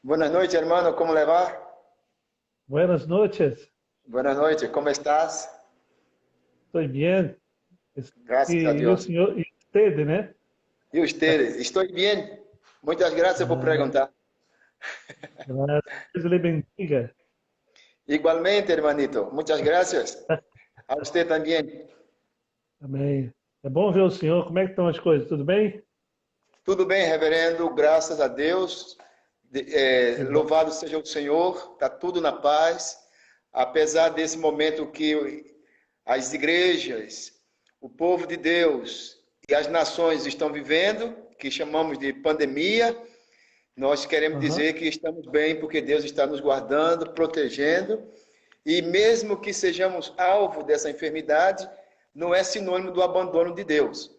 Buenas noches, hermano, ¿cómo le va? Buenas noches, Buenas noches, ¿cómo estás? estou bem. Gracias a E o Dios. senhor, e usted, né? ¿Y usted? Estoy bien. Muchas gracias por Ah, preguntar. graças, Deus lhe bendiga. Igualmente, hermanito, muchas gracias. A usted también. Amém. É bom ver o senhor. Como é que estão as coisas? Tudo bem? Tudo bem, reverendo, graças a Deus. Que bom. Louvado seja o Senhor, está tudo na paz. Apesar desse momento que as igrejas, o povo de Deus e as nações estão vivendo, que chamamos de pandemia, nós queremos Aham. dizer que estamos bem porque Deus está nos guardando, protegendo, e mesmo que sejamos alvo dessa enfermidade, não é sinônimo do abandono de Deus.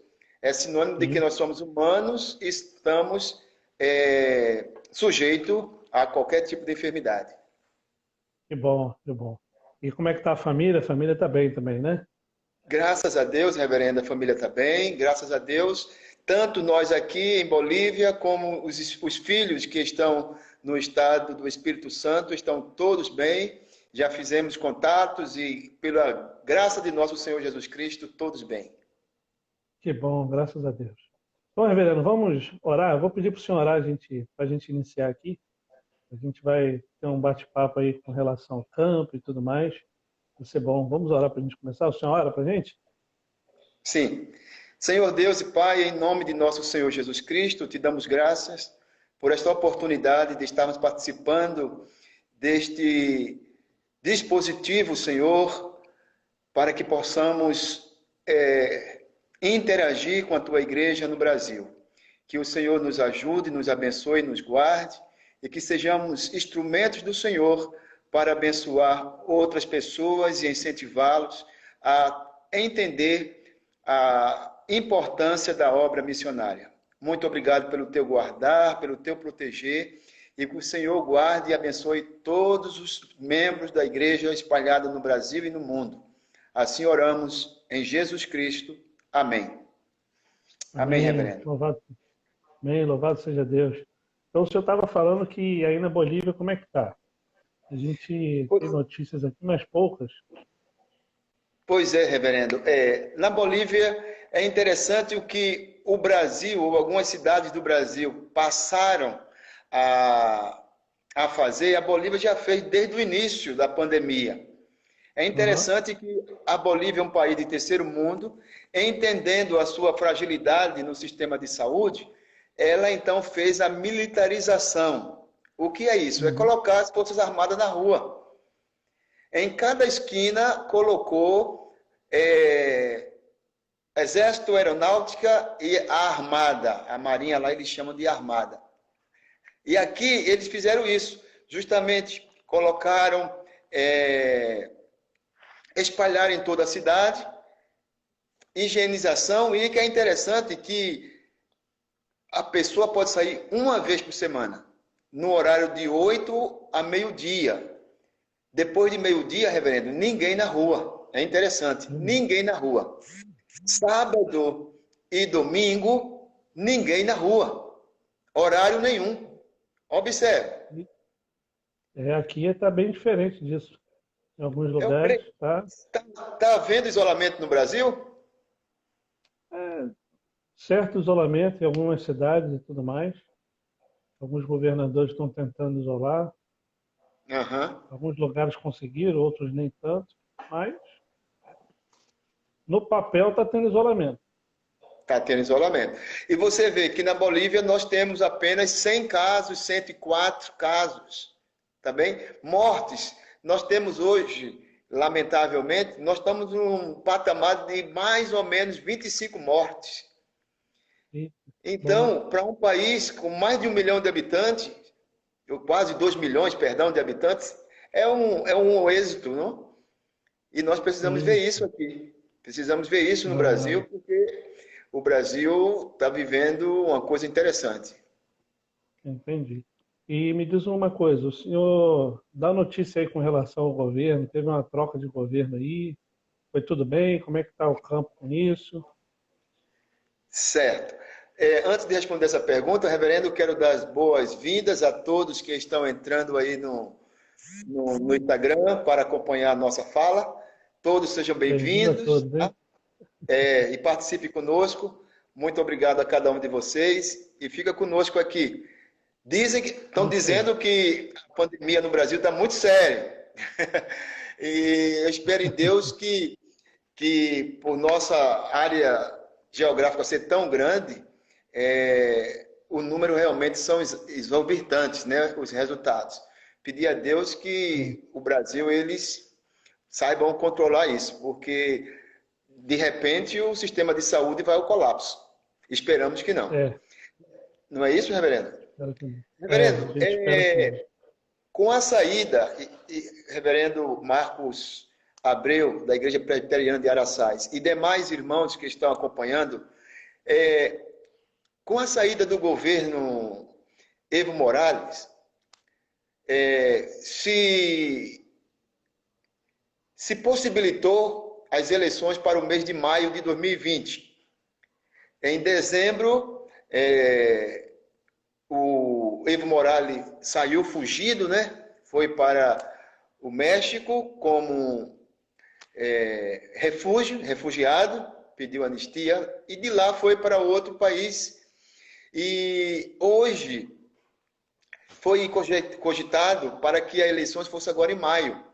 É sinônimo de que Sim. nós somos humanos e estamos sujeitos a qualquer tipo de enfermidade. Que bom, que bom. E como é que está a família? A família está bem também, né? Graças a Deus, reverenda, a família está bem, graças a Deus. Tanto nós aqui em Bolívia, como os filhos que estão no estado do Espírito Santo, estão todos bem. Já fizemos contatos e, pela graça de nosso Senhor Jesus Cristo, todos bem. Que bom, graças a Deus. Bom, reverendo, vamos orar. Eu vou pedir para o senhor orar para a gente iniciar aqui. A gente vai ter um bate-papo aí com relação ao campo e tudo mais. Vai ser bom. Vamos orar para a gente começar. O senhor ora para a gente? Sim. Senhor Deus e Pai, em nome de nosso Senhor Jesus Cristo, te damos graças por esta oportunidade de estarmos participando deste dispositivo, Senhor, para que possamos interagir com a tua igreja no Brasil. Que o Senhor nos ajude, nos abençoe, nos guarde e que sejamos instrumentos do Senhor para abençoar outras pessoas e incentivá-los a entender a importância da obra missionária. Muito obrigado pelo teu guardar, pelo teu proteger, e que o Senhor guarde e abençoe todos os membros da igreja espalhada no Brasil e no mundo. Assim oramos em Jesus Cristo. Amém. Amém, Amém. reverendo. Louvado, amém. Louvado seja Deus. Então, o senhor estava falando que aí na Bolívia, como é que está? A gente tem notícias aqui, mas poucas. Pois é, reverendo. Na Bolívia é interessante o que o Brasil, ou algumas cidades do Brasil, passaram a, a fazer, a Bolívia já fez desde o início da pandemia. É Aham. interessante que a Bolívia é um país de terceiro mundo, entendendo a sua fragilidade no sistema de saúde, ela então fez a militarização. O que é isso? É Uhum. colocar as Forças Armadas na rua. Em cada esquina colocou Exército, Aeronáutica e a Armada. A Marinha lá eles chamam de Armada. E aqui eles fizeram isso. Justamente colocaram, espalharam em toda a cidade, higienização, e que é interessante que a pessoa pode sair uma vez por semana, no horário de 8 a meio-dia. Depois de meio-dia, reverendo, ninguém na rua. É interessante, Uhum. ninguém na rua. Sábado e domingo, ninguém na rua. Horário nenhum. Observe. Aqui está bem diferente disso. Em alguns Eu lugares, creio. tá? Está havendo isolamento no Brasil? É, certo isolamento em algumas cidades e tudo mais. Alguns governadores estão tentando isolar. Aham. Alguns lugares conseguiram, outros nem tanto. Mas no papel está tendo isolamento. Está tendo isolamento. E você vê que na Bolívia nós temos apenas 100 casos, 104 casos. Tá bem? Mortes. Nós temos hoje, lamentavelmente, nós estamos num patamar de mais ou menos 25 mortes. E, bom, Então, para um país com mais de 1 milhão de habitantes, ou quase 2 milhões, perdão, de habitantes, é um êxito, não? E nós precisamos ver sim. isso aqui. Precisamos ver isso no Ah, Brasil, porque o Brasil está vivendo uma coisa interessante. entendi. E me diz uma coisa, o senhor dá notícia aí com relação ao governo, teve uma troca de governo aí, foi tudo bem? Como é que está o campo com isso? Certo. Antes de responder essa pergunta, reverendo, quero dar as boas-vindas a todos que estão entrando aí no Instagram para acompanhar a nossa fala. Todos sejam Bem-vindo a bem-vindos, todos, tá? hein? E participe conosco. Muito obrigado a cada um de vocês e fica conosco aqui. Estão dizendo que a pandemia no Brasil está muito séria. E eu espero em Deus que por nossa área geográfica ser tão grande, o número realmente são exorbitantes, né? Os resultados. Pedir a Deus que o Brasil, eles saibam controlar isso, porque de repente o sistema de saúde vai ao colapso. Esperamos que não. Não é isso, reverendo? Reverendo, a gente espera que não. com a saída, reverendo Marcos Abreu, da Igreja Presbiteriana de Araçás, e demais irmãos que estão acompanhando, com a saída do governo Evo Morales, se possibilitou as eleições para o mês de maio de 2020. Em dezembro, o Evo Morales saiu fugido, né? Foi para o México como refugiado, pediu anistia, e de lá foi para outro país. E hoje foi cogitado para que as eleições fossem agora em maio.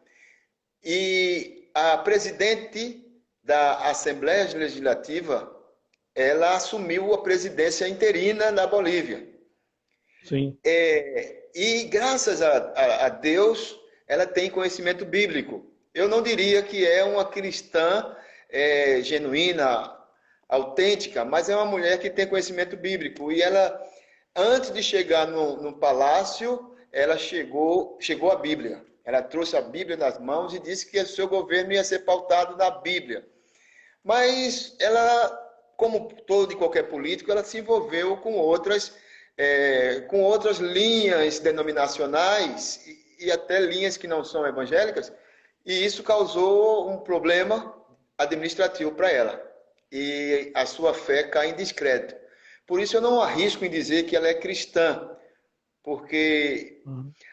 E a presidente da Assembleia Legislativa, ela assumiu a presidência interina na Bolívia. Sim. E graças a Deus, ela tem conhecimento bíblico. Eu não diria que é uma cristã genuína, autêntica, mas é uma mulher que tem conhecimento bíblico. E ela, antes de chegar no palácio, ela chegou à Bíblia. Ela trouxe a Bíblia nas mãos e disse que o seu governo ia ser pautado na Bíblia. Mas ela, como todo e qualquer político, ela se envolveu com outras linhas denominacionais e até linhas que não são evangélicas, e isso causou um problema administrativo para ela. E a sua fé cai em descrédito. Por isso eu não arrisco em dizer que ela é cristã, porque...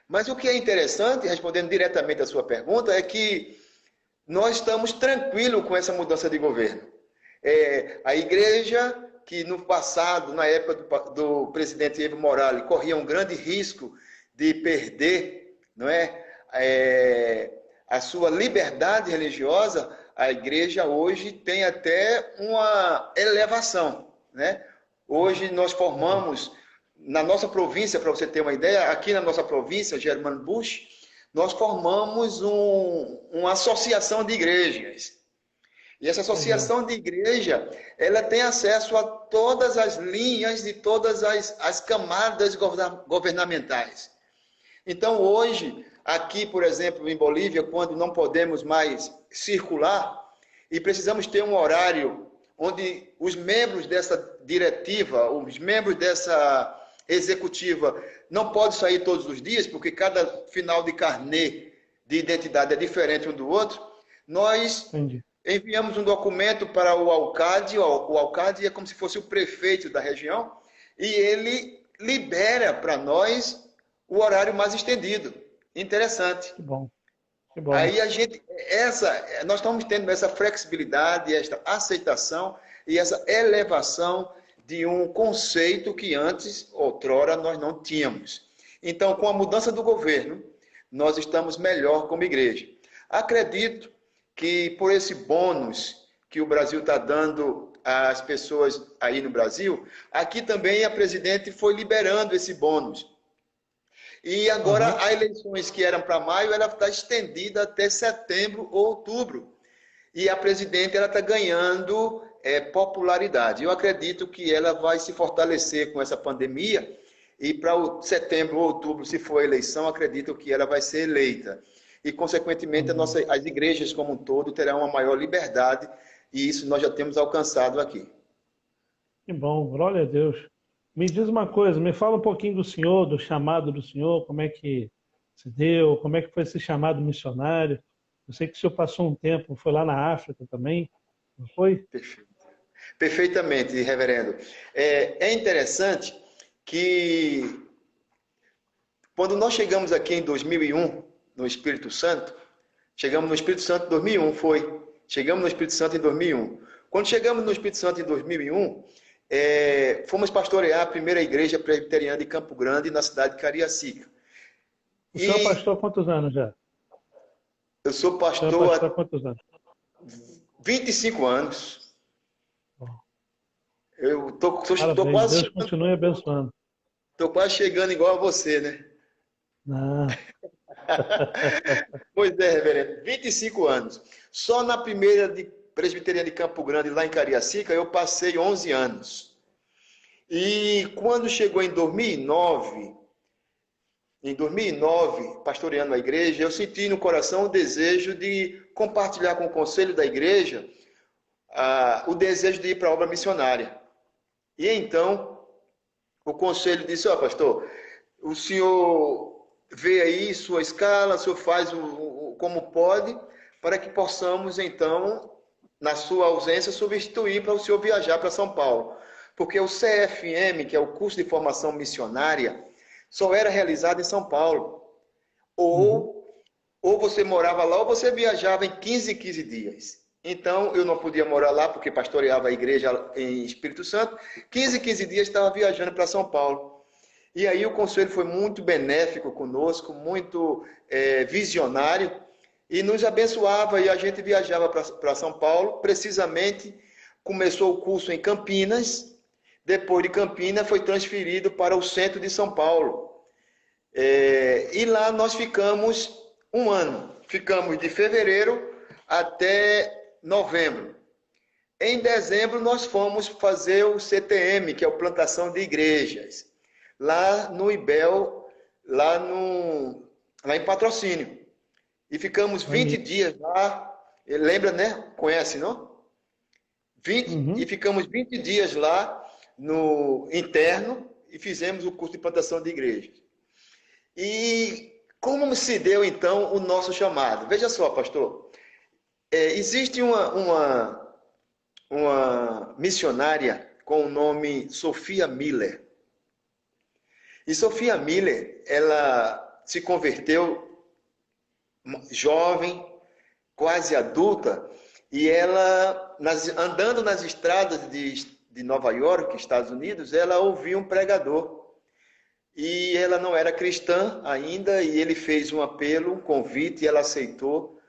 Mas o que é interessante, respondendo diretamente à sua pergunta, é que nós estamos tranquilos com essa mudança de governo. A igreja, que no passado, na época do presidente Evo Morales, corria um grande risco de perder, não é, a sua liberdade religiosa, a igreja hoje tem até uma elevação, né? Hoje nós formamos, na nossa província, para você ter uma ideia, aqui na nossa província, Germano Bush, nós formamos uma associação de igrejas. E essa associação de igreja, ela tem acesso a todas as linhas de todas as camadas governamentais. Então, hoje, aqui, por exemplo, em Bolívia, quando não podemos mais circular e precisamos ter um horário onde os membros dessa diretiva, os membros dessa executiva não podem sair todos os dias, porque cada final de carnê de identidade é diferente um do outro, nós enviamos um documento para o alcalde. O alcalde é como se fosse o prefeito da região, e ele libera para nós o horário mais estendido. Interessante. Que bom. Que bom. Aí nós estamos tendo essa flexibilidade, esta aceitação e essa elevação de um conceito que antes, outrora, nós não tínhamos. Então, com a mudança do governo, nós estamos melhor como igreja. Acredito que por esse bônus que o Brasil está dando às pessoas aí no Brasil, aqui também a presidente foi liberando esse bônus. E agora as eleições que eram para maio, ela está estendida até setembro ou outubro. E a presidente está ganhando popularidade. Eu acredito que ela vai se fortalecer com essa pandemia, e para setembro ou outubro, se for a eleição, acredito que ela vai ser eleita. E, consequentemente, as igrejas como um todo terão uma maior liberdade, e isso nós já temos alcançado aqui. Que bom, glória a Deus. Me diz uma coisa, me fala um pouquinho do senhor, do chamado do senhor, como é que se deu, como é que foi esse chamado missionário. Eu sei que o senhor passou um tempo, foi lá na África também, não foi? Perfeito. Perfeitamente, reverendo. É interessante que quando nós chegamos aqui em 2001, no Espírito Santo, chegamos no Espírito Santo em 2001, foi. Chegamos no Espírito Santo em 2001. Quando chegamos no Espírito Santo em 2001, fomos pastorear a primeira igreja presbiteriana de Campo Grande, na cidade de Cariacica. O senhor é pastor há quantos anos já? Eu sou O senhor é pastor há pastor quantos anos? há 25 anos. Bom, Eu tô parabéns, Deus continue abençoando. quase chegando igual a você, né? Não. Pois é, reverendo, 25 anos. Só na primeira presbiteriana de Campo Grande, lá em Cariacica, eu passei 11 anos. E quando chegou em 2009, pastoreando a igreja, eu senti no coração o desejo de compartilhar com o conselho da igreja o desejo de ir para a obra missionária. E então, o conselho disse, pastor, o senhor vê aí sua escala, o senhor faz como pode, para que possamos, então, na sua ausência, substituir para o senhor viajar para São Paulo. Porque o CFM, que é o curso de formação missionária, só era realizado em São Paulo. Ou você morava lá, ou você viajava em 15 dias. Então, eu não podia morar lá, porque pastoreava a igreja em Espírito Santo. 15 dias estava viajando para São Paulo. E aí o conselho foi muito benéfico conosco, muito visionário, e nos abençoava, e a gente viajava para São Paulo. Precisamente, começou o curso em Campinas, depois de Campinas foi transferido para o centro de São Paulo. E lá nós ficamos um ano. Ficamos de fevereiro até novembro. Em dezembro nós fomos fazer o CTM, que é o Plantação de Igrejas, lá no IBEL, lá em Patrocínio. E ficamos 20 dias lá. Lembra, né? Conhece, não? E ficamos 20 dias lá no interno e fizemos o curso de plantação de igrejas. E como se deu, então, o nosso chamado? Veja só, pastor. Existe uma missionária com o nome Sophia Miller. E Sophia Miller, ela se converteu jovem, quase adulta, e ela, andando nas estradas de Nova York, Estados Unidos, ela ouviu um pregador. E ela não era cristã ainda, e ele fez um apelo, um convite, e ela aceitou.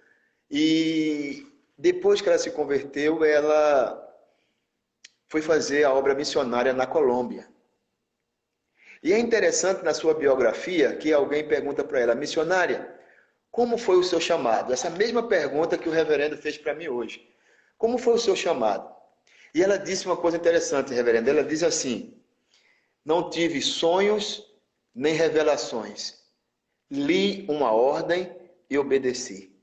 E depois que ela se converteu, ela foi fazer a obra missionária na Colômbia. E é interessante na sua biografia que alguém pergunta para ela, missionária, como foi o seu chamado? Essa mesma pergunta que o reverendo fez para mim hoje. Como foi o seu chamado? E ela disse uma coisa interessante, reverendo. Ela diz assim, não tive sonhos nem revelações. Li uma ordem e obedeci.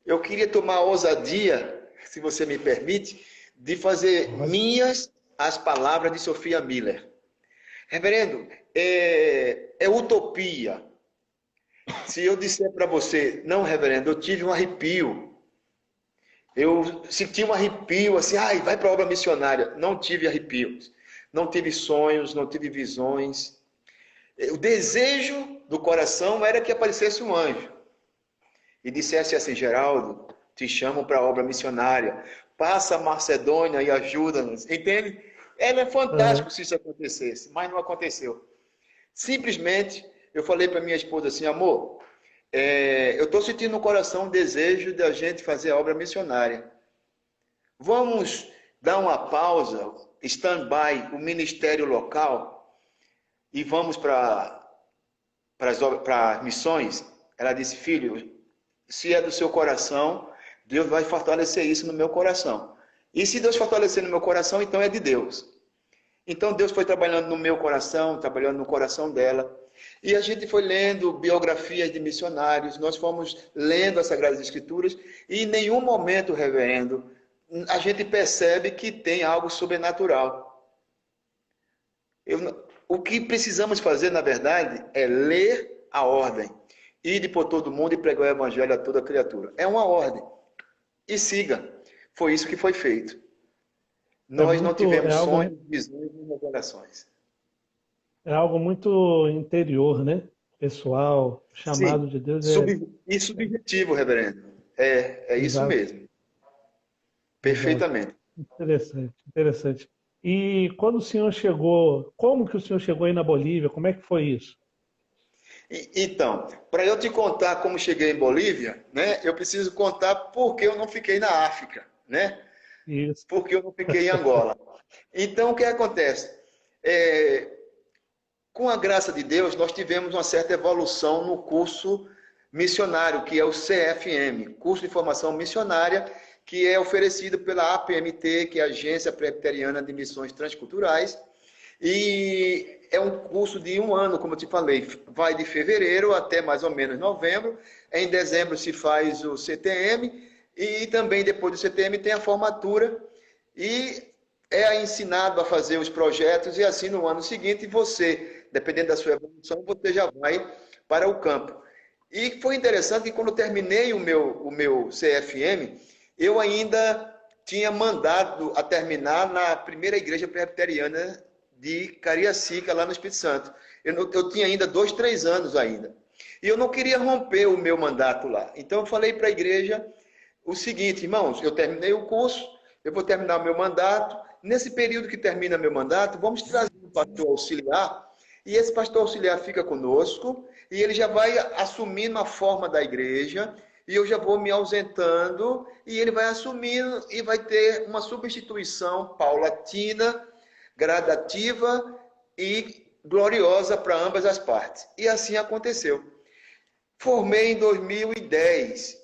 Eu queria tomar a ousadia, se você me permite, de fazer minhas as palavras de Sophia Miller. Reverendo, é utopia. Se eu disser para você, não, reverendo, eu tive um arrepio. Eu senti um arrepio, assim, vai para a obra missionária. Não tive arrepios. Não tive sonhos, não tive visões. O desejo do coração era que aparecesse um anjo e dissesse assim, Geraldo, te chamo para a obra missionária. Passa a Macedônia e ajuda-nos. Entende? Era fantástico se isso acontecesse, mas não aconteceu. Simplesmente, eu falei para minha esposa assim, amor, eu estou sentindo no coração o desejo de a gente fazer a obra missionária. Vamos dar uma pausa, stand-by, o ministério local, e vamos para as missões? Ela disse, filho, se é do seu coração, Deus vai fortalecer isso no meu coração. E se Deus fortalecer no meu coração, então é de Deus. Então Deus foi trabalhando no meu coração, trabalhando no coração dela. E a gente foi lendo biografias de missionários, nós fomos lendo as Sagradas Escrituras, e em nenhum momento, reverendo, a gente percebe que tem algo sobrenatural. O que precisamos fazer, na verdade, é ler a ordem. Ide por todo mundo e pregar o evangelho a toda criatura. É uma ordem. E siga. Foi isso que foi feito. Nós não tivemos sonhos, visões e revelações. É algo muito interior, né? Pessoal, o chamado Sim, de Deus é e subjetivo, reverendo. É isso exato, mesmo, exato. perfeitamente. Interessante, interessante. E quando o senhor chegou, como que o senhor chegou aí na Bolívia? Como é que foi isso? Então, para eu te contar como cheguei em Bolívia, né, eu preciso contar por que eu não fiquei na África, né? Isso. Porque eu não fiquei em Angola. Então, o que acontece? É, com a graça de Deus, nós tivemos uma certa evolução no curso missionário, que é o CFM, Curso de Formação Missionária, que é oferecido pela APMT, que é a Agência Presbiteriana de Missões Transculturais, e é um curso de um ano, como eu te falei, vai de fevereiro até mais ou menos novembro. Em dezembro se faz o CTM e também depois do CTM tem a formatura e é ensinado a fazer os projetos e assim no ano seguinte você, dependendo da sua evolução, você já vai para o campo. E foi interessante que quando eu terminei o meu CFM, eu ainda tinha mandado a terminar na primeira igreja presbiteriana de Cariacica, lá no Espírito Santo. Eu tinha ainda 2, 3 anos ainda. E eu não queria romper o meu mandato lá. Então eu falei para a igreja o seguinte, irmãos, eu terminei o curso, eu vou terminar o meu mandato. Nesse período que termina meu mandato, vamos trazer um pastor auxiliar, e esse pastor auxiliar fica conosco, e ele já vai assumindo a forma da igreja, e eu já vou me ausentando, e ele vai assumindo, e vai ter uma substituição paulatina, gradativa e gloriosa para ambas as partes. E assim aconteceu. Formei em 2010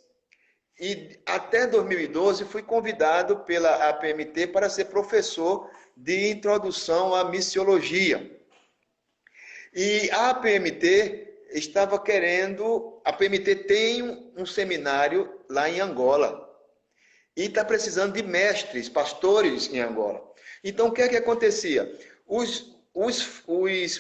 e até 2012 fui convidado pela APMT para ser professor de introdução à missiologia. E a APMT estava querendo, a APMT tem um seminário lá em Angola e está precisando de mestres, pastores em Angola. Então, o que é que acontecia? Os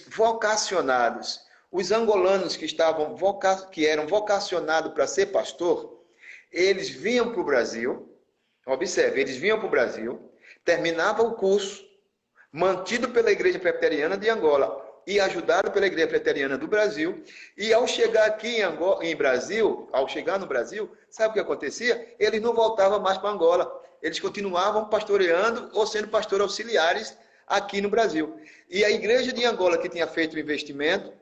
vocacionados, os angolanos que eram vocacionados para ser pastor, eles vinham para o Brasil, observe, eles vinham para o Brasil, terminavam o curso, mantido pela Igreja Presbiteriana de Angola e ajudado pela Igreja Presbiteriana do Brasil, e ao chegar aqui em Brasil, ao chegar no Brasil, sabe o que acontecia? Eles não voltavam mais para Angola, eles continuavam pastoreando ou sendo pastores auxiliares aqui no Brasil. E a Igreja de Angola, que tinha feito o investimento,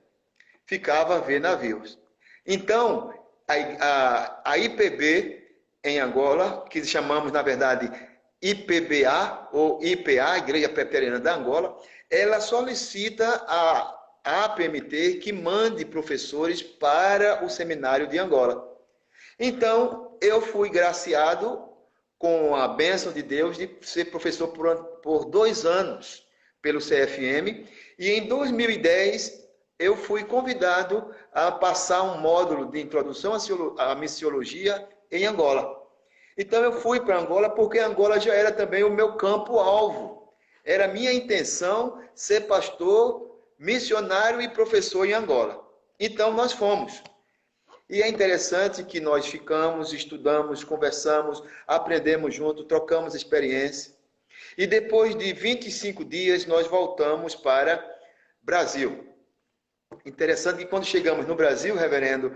ficava a ver navios. Então, a IPB em Angola, que chamamos, na verdade, IPBA ou IPA, Igreja Presbiteriana da Angola, ela solicita a APMT que mande professores para o seminário de Angola. Então, eu fui graciado com a bênção de Deus de ser professor por 2 anos pelo CFM, e em 2010 eu fui convidado a passar um módulo de introdução à missiologia em Angola. Então eu fui para Angola porque Angola já era também o meu campo-alvo. Era minha intenção ser pastor, missionário e professor em Angola. Então nós fomos. E é interessante que nós ficamos, estudamos, conversamos, aprendemos junto, trocamos experiência. E depois de 25 dias nós voltamos para Brasil. Interessante que quando chegamos no Brasil, reverendo,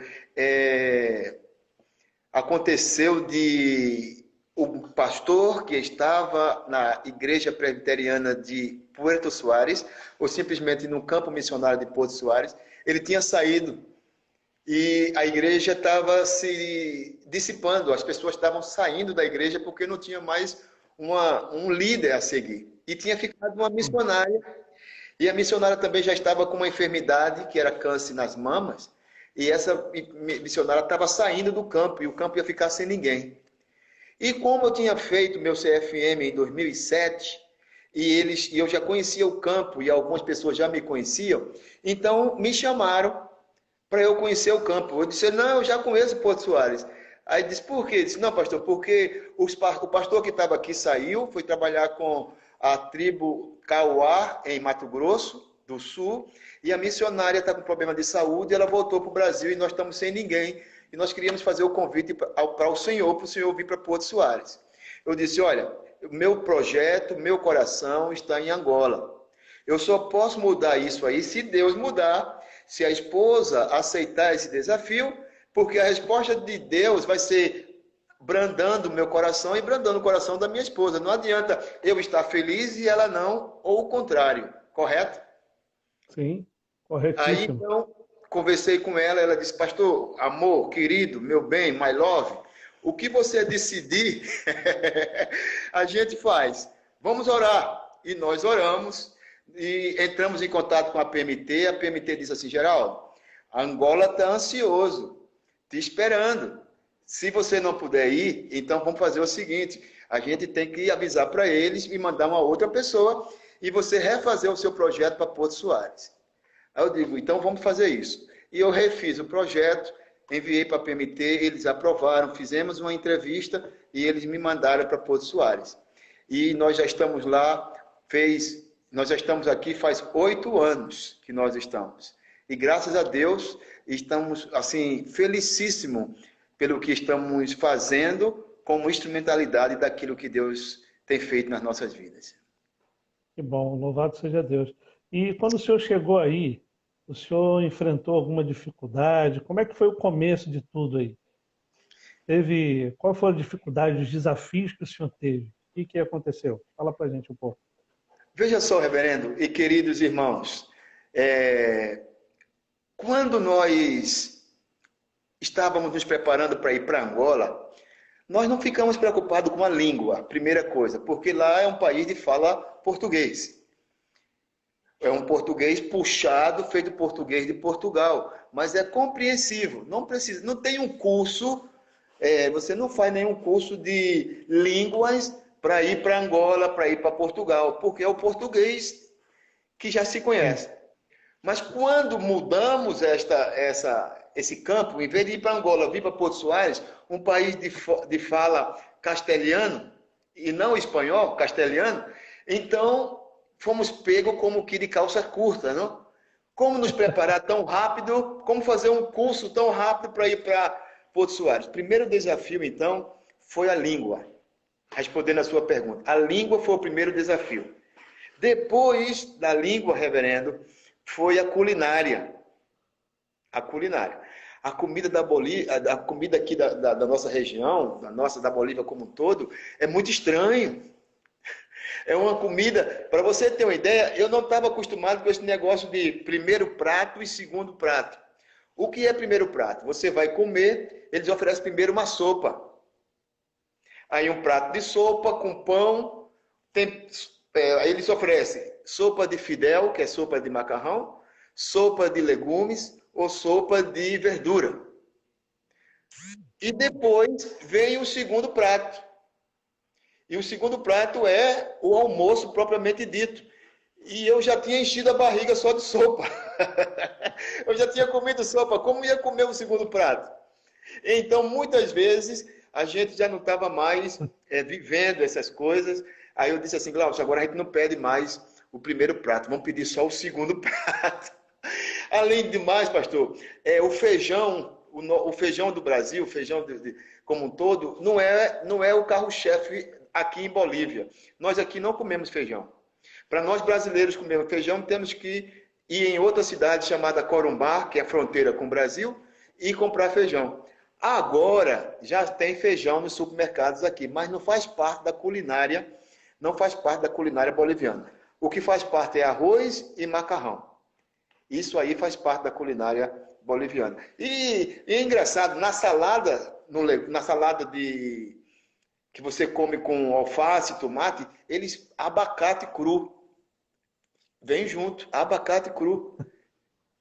aconteceu de o pastor que estava na igreja presbiteriana de Puerto Soares, ou simplesmente no campo missionário de Porto Soares, ele tinha saído e a igreja estava se dissipando, as pessoas estavam saindo da igreja porque não tinha mais um líder a seguir. E tinha ficado uma missionária, e a missionária também já estava com uma enfermidade, que era câncer nas mamas, e essa missionária estava saindo do campo, e o campo ia ficar sem ninguém. E como eu tinha feito meu CFM em 2007, e eu já conhecia o campo, e algumas pessoas já me conheciam, então me chamaram para eu conhecer o campo. Eu disse, não, eu já conheço Porto Soares. Aí disse, por quê? Eu disse, não, pastor, porque o pastor que estava aqui saiu, foi trabalhar com a tribo Cauá, em Mato Grosso do Sul, e a missionária está com problema de saúde, ela voltou para o Brasil e nós estamos sem ninguém. E nós queríamos fazer o convite para o senhor vir para Porto Soares. Eu disse, olha, o meu projeto, meu coração está em Angola. Eu só posso mudar isso aí se Deus mudar, se a esposa aceitar esse desafio, porque a resposta de Deus vai ser brandando o meu coração e brandando o coração da minha esposa. Não adianta eu estar feliz e ela não, ou o contrário, correto? Sim, Aí corretíssimo. então, conversei com ela, ela disse, pastor, amor, querido, meu bem, my love, o que você decidir, a gente faz. Vamos orar. E nós oramos e entramos em contato com a PMT disse assim, Geraldo, Angola está ansioso, te esperando. Se você não puder ir, então vamos fazer o seguinte, a gente tem que avisar para eles e mandar uma outra pessoa e você refazer o seu projeto para Porto Soares. Aí eu digo, então vamos fazer isso. E eu refiz o projeto, enviei para a PMT, eles aprovaram, fizemos uma entrevista e eles me mandaram para Porto Soares. E nós já estamos lá, nós já estamos aqui faz 8 anos que nós estamos. E graças a Deus, estamos assim, felicíssimos pelo que estamos fazendo como instrumentalidade daquilo que Deus tem feito nas nossas vidas. Que bom, louvado seja Deus. E quando o senhor chegou aí, o senhor enfrentou alguma dificuldade? Como é que foi o começo de tudo aí? Qual foi a dificuldade, os desafios que o senhor teve? O que aconteceu? Fala pra gente um pouco. Veja só, reverendo e queridos irmãos, quando nós estávamos nos preparando para ir para Angola, nós não ficamos preocupados com a língua, primeira coisa, porque lá é um país de fala português. É um português puxado, feito português de Portugal, mas é compreensível. Não tem um curso, você não faz nenhum curso de línguas para ir para Angola, para ir para Portugal, porque é o português que já se conhece. Mas quando mudamos esse campo, em vez de ir para Angola, vir para Porto Soares, um país de fala castelhano, e não espanhol, castelhano, então fomos pegos como que de calça curta, não? Como nos preparar tão rápido, como fazer um curso tão rápido para ir para Porto Soares? Primeiro desafio, então, foi a língua. Respondendo a sua pergunta, a língua foi o primeiro desafio. Depois da língua, reverendo, foi a culinária. A culinária. A comida da Bolívia, a comida aqui da nossa região, da Bolívia como um todo, é muito estranho. É uma comida, para você ter uma ideia, eu não estava acostumado com esse negócio de primeiro prato e segundo prato. O que é primeiro prato? Você vai comer, eles oferecem primeiro uma sopa. Aí um prato de sopa com pão, eles oferecem sopa de fidel, que é sopa de macarrão, sopa de legumes ou sopa de verdura. E depois vem o segundo prato. E o segundo prato é o almoço propriamente dito. E eu já tinha enchido a barriga só de sopa. Eu já tinha comido sopa. Como ia comer o segundo prato? Então, muitas vezes, a gente já não estava mais vivendo essas coisas. Aí eu disse assim, Glaucio, agora a gente não pede mais o primeiro prato. Vamos pedir só o segundo prato. Além de mais, pastor, o feijão, o feijão do Brasil, o feijão como um todo, não é o carro-chefe aqui em Bolívia. Nós aqui não comemos feijão. Para nós brasileiros comermos feijão, temos que ir em outra cidade chamada Corumbá, que é a fronteira com o Brasil, e comprar feijão. Agora, já tem feijão nos supermercados aqui, mas não faz parte da culinária, não faz parte da culinária boliviana. O que faz parte é arroz e macarrão. Isso aí faz parte da culinária boliviana. E é engraçado, na salada que você come com alface, tomate, abacate cru. Vem junto, abacate cru.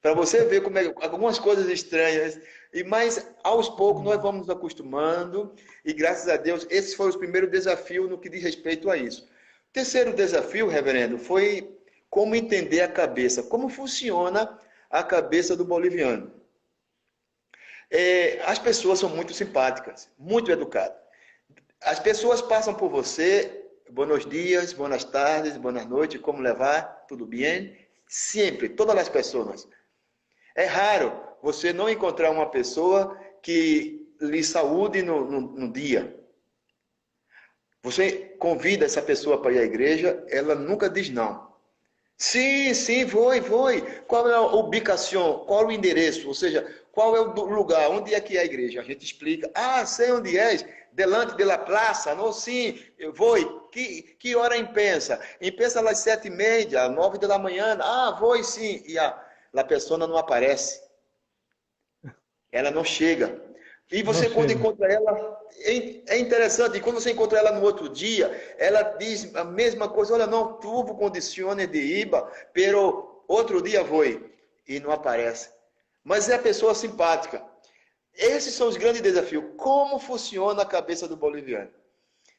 Para você ver como algumas coisas estranhas. Mas aos poucos nós vamos nos acostumando e graças a Deus esses foram os primeiros desafios no que diz respeito a isso. O terceiro desafio, reverendo, foi como entender a cabeça, como funciona a cabeça do boliviano. As pessoas são muito simpáticas, muito educadas. As pessoas passam por você, buenos dias, boas tardes, boas noites, como levar, tudo bem? Sempre, todas as pessoas. É raro você não encontrar uma pessoa que lhe saúde no dia. Você convida essa pessoa para ir à igreja, ela nunca diz não. Sim, sim, vou. Qual é a ubicação? Qual é o endereço? Ou seja, qual é o lugar? Onde é que é a igreja? A gente explica. Ah, sei onde é. Delante da praça. Não, sim, eu vou. Que hora empensa? Empensa às 7h30, 9 da manhã. Ah, vou sim. E a pessoa não aparece. Ela não chega. E você, quando encontra ela, é interessante, e quando você encontra ela no outro dia, ela diz a mesma coisa: olha, não tuve condições de ir, pero outro dia vou. E não aparece. Mas é a pessoa simpática. Esses são os grandes desafios. Como funciona a cabeça do boliviano?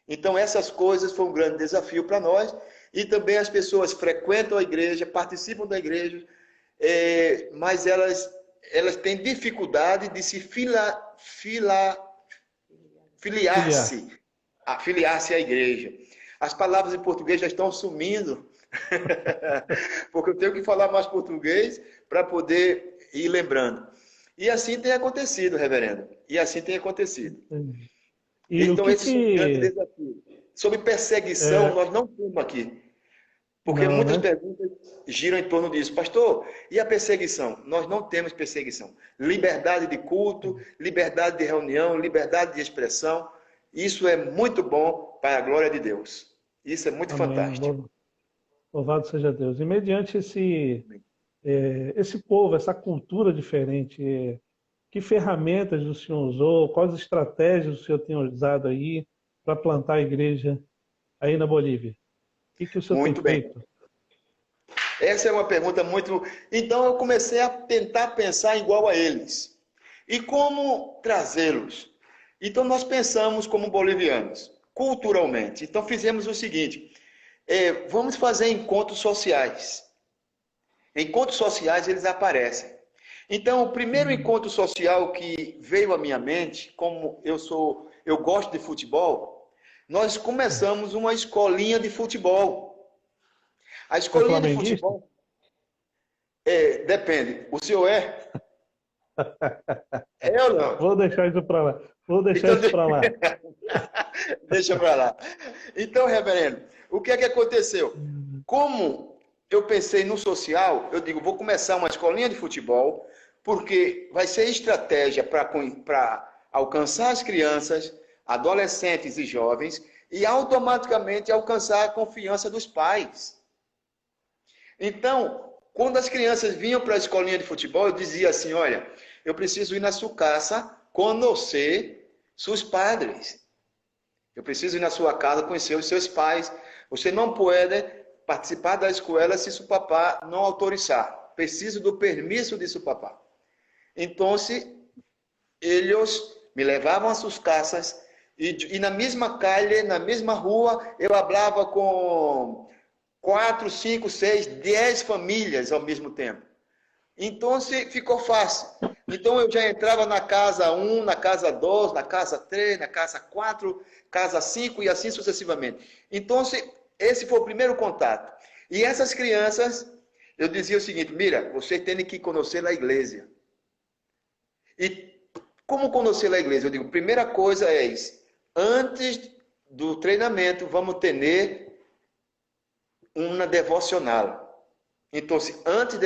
Então, essas coisas foram um grande desafio para nós. E também as pessoas frequentam a igreja, participam da igreja, mas elas têm dificuldade de se filiar-se à igreja. As palavras em português já estão sumindo, porque eu tenho que falar mais português para poder ir lembrando. E assim tem acontecido, reverendo. E assim tem acontecido. E então, esses são os grandes desafios. Sobre perseguição, nós não temos aqui. Porque não, muitas né? perguntas giram em torno disso. Pastor, e a perseguição? Nós não temos perseguição. Liberdade de culto, liberdade de reunião, liberdade de expressão. Isso é muito bom para a glória de Deus. Isso é muito Amém. fantástico. Louvado seja Deus. E mediante esse povo, essa cultura diferente, que ferramentas o senhor usou? Quais estratégias o senhor tem usado aí para plantar a igreja aí na Bolívia? O que o senhor tem Muito bem. feito? Essa é uma pergunta muito... Então eu comecei a tentar pensar igual a eles. E como trazê-los? Então nós pensamos como bolivianos, culturalmente. Então fizemos o seguinte: vamos fazer encontros sociais. Encontros sociais, eles aparecem. Então, o primeiro encontro social que veio à minha mente, como eu gosto de futebol, nós começamos uma escolinha de futebol. A Você é escolinha de flamenguista? futebol, depende. O senhor é? É ou não? Vou deixar isso para lá. Vou deixar Então, isso para lá. deixa para lá. Então, reverendo, o que é que aconteceu? Como eu pensei no social, eu digo, vou começar uma escolinha de futebol, porque vai ser estratégia para alcançar as crianças, adolescentes e jovens, e automaticamente alcançar a confiança dos pais. Então, quando as crianças vinham para a escolinha de futebol, eu dizia assim: olha, eu preciso ir na sua casa conhecer seus padres. Eu preciso ir na sua casa conhecer os seus pais. Você não pode participar da escola se seu papá não autorizar. Preciso do permisso de seu papá. Então, eles me levavam às suas casas e na mesma calle, na mesma rua, eu falava com 4, 5, 6, 10 famílias ao mesmo tempo. Então, ficou fácil. Então, eu já entrava na casa 1, na casa 2, na casa 3, na casa 4, casa 5 e assim sucessivamente. Então, esse foi o primeiro contato. E essas crianças, eu dizia o seguinte: mira, você tem que conhecer a igreja. E como conhecer a igreja? Eu digo, primeira coisa é, antes do treinamento, vamos ter uma devocional. Então, antes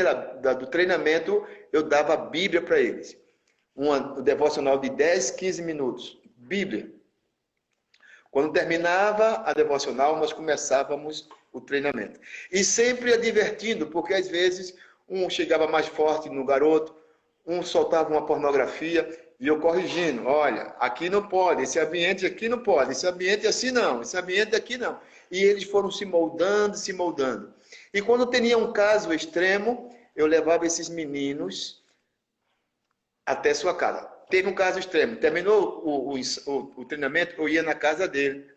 do treinamento, eu dava a Bíblia para eles. Um devocional de 10, 15 minutos. Bíblia. Quando terminava a devocional, nós começávamos o treinamento. E sempre advertindo, porque às vezes um chegava mais forte no garoto, um soltava uma pornografia, e eu corrigindo: olha, aqui não pode, esse ambiente aqui não pode, esse ambiente assim não, esse ambiente aqui não. E eles foram se moldando, se moldando. E quando tinha um caso extremo, eu levava esses meninos até sua casa. Teve um caso extremo, terminou o treinamento, eu ia na casa dele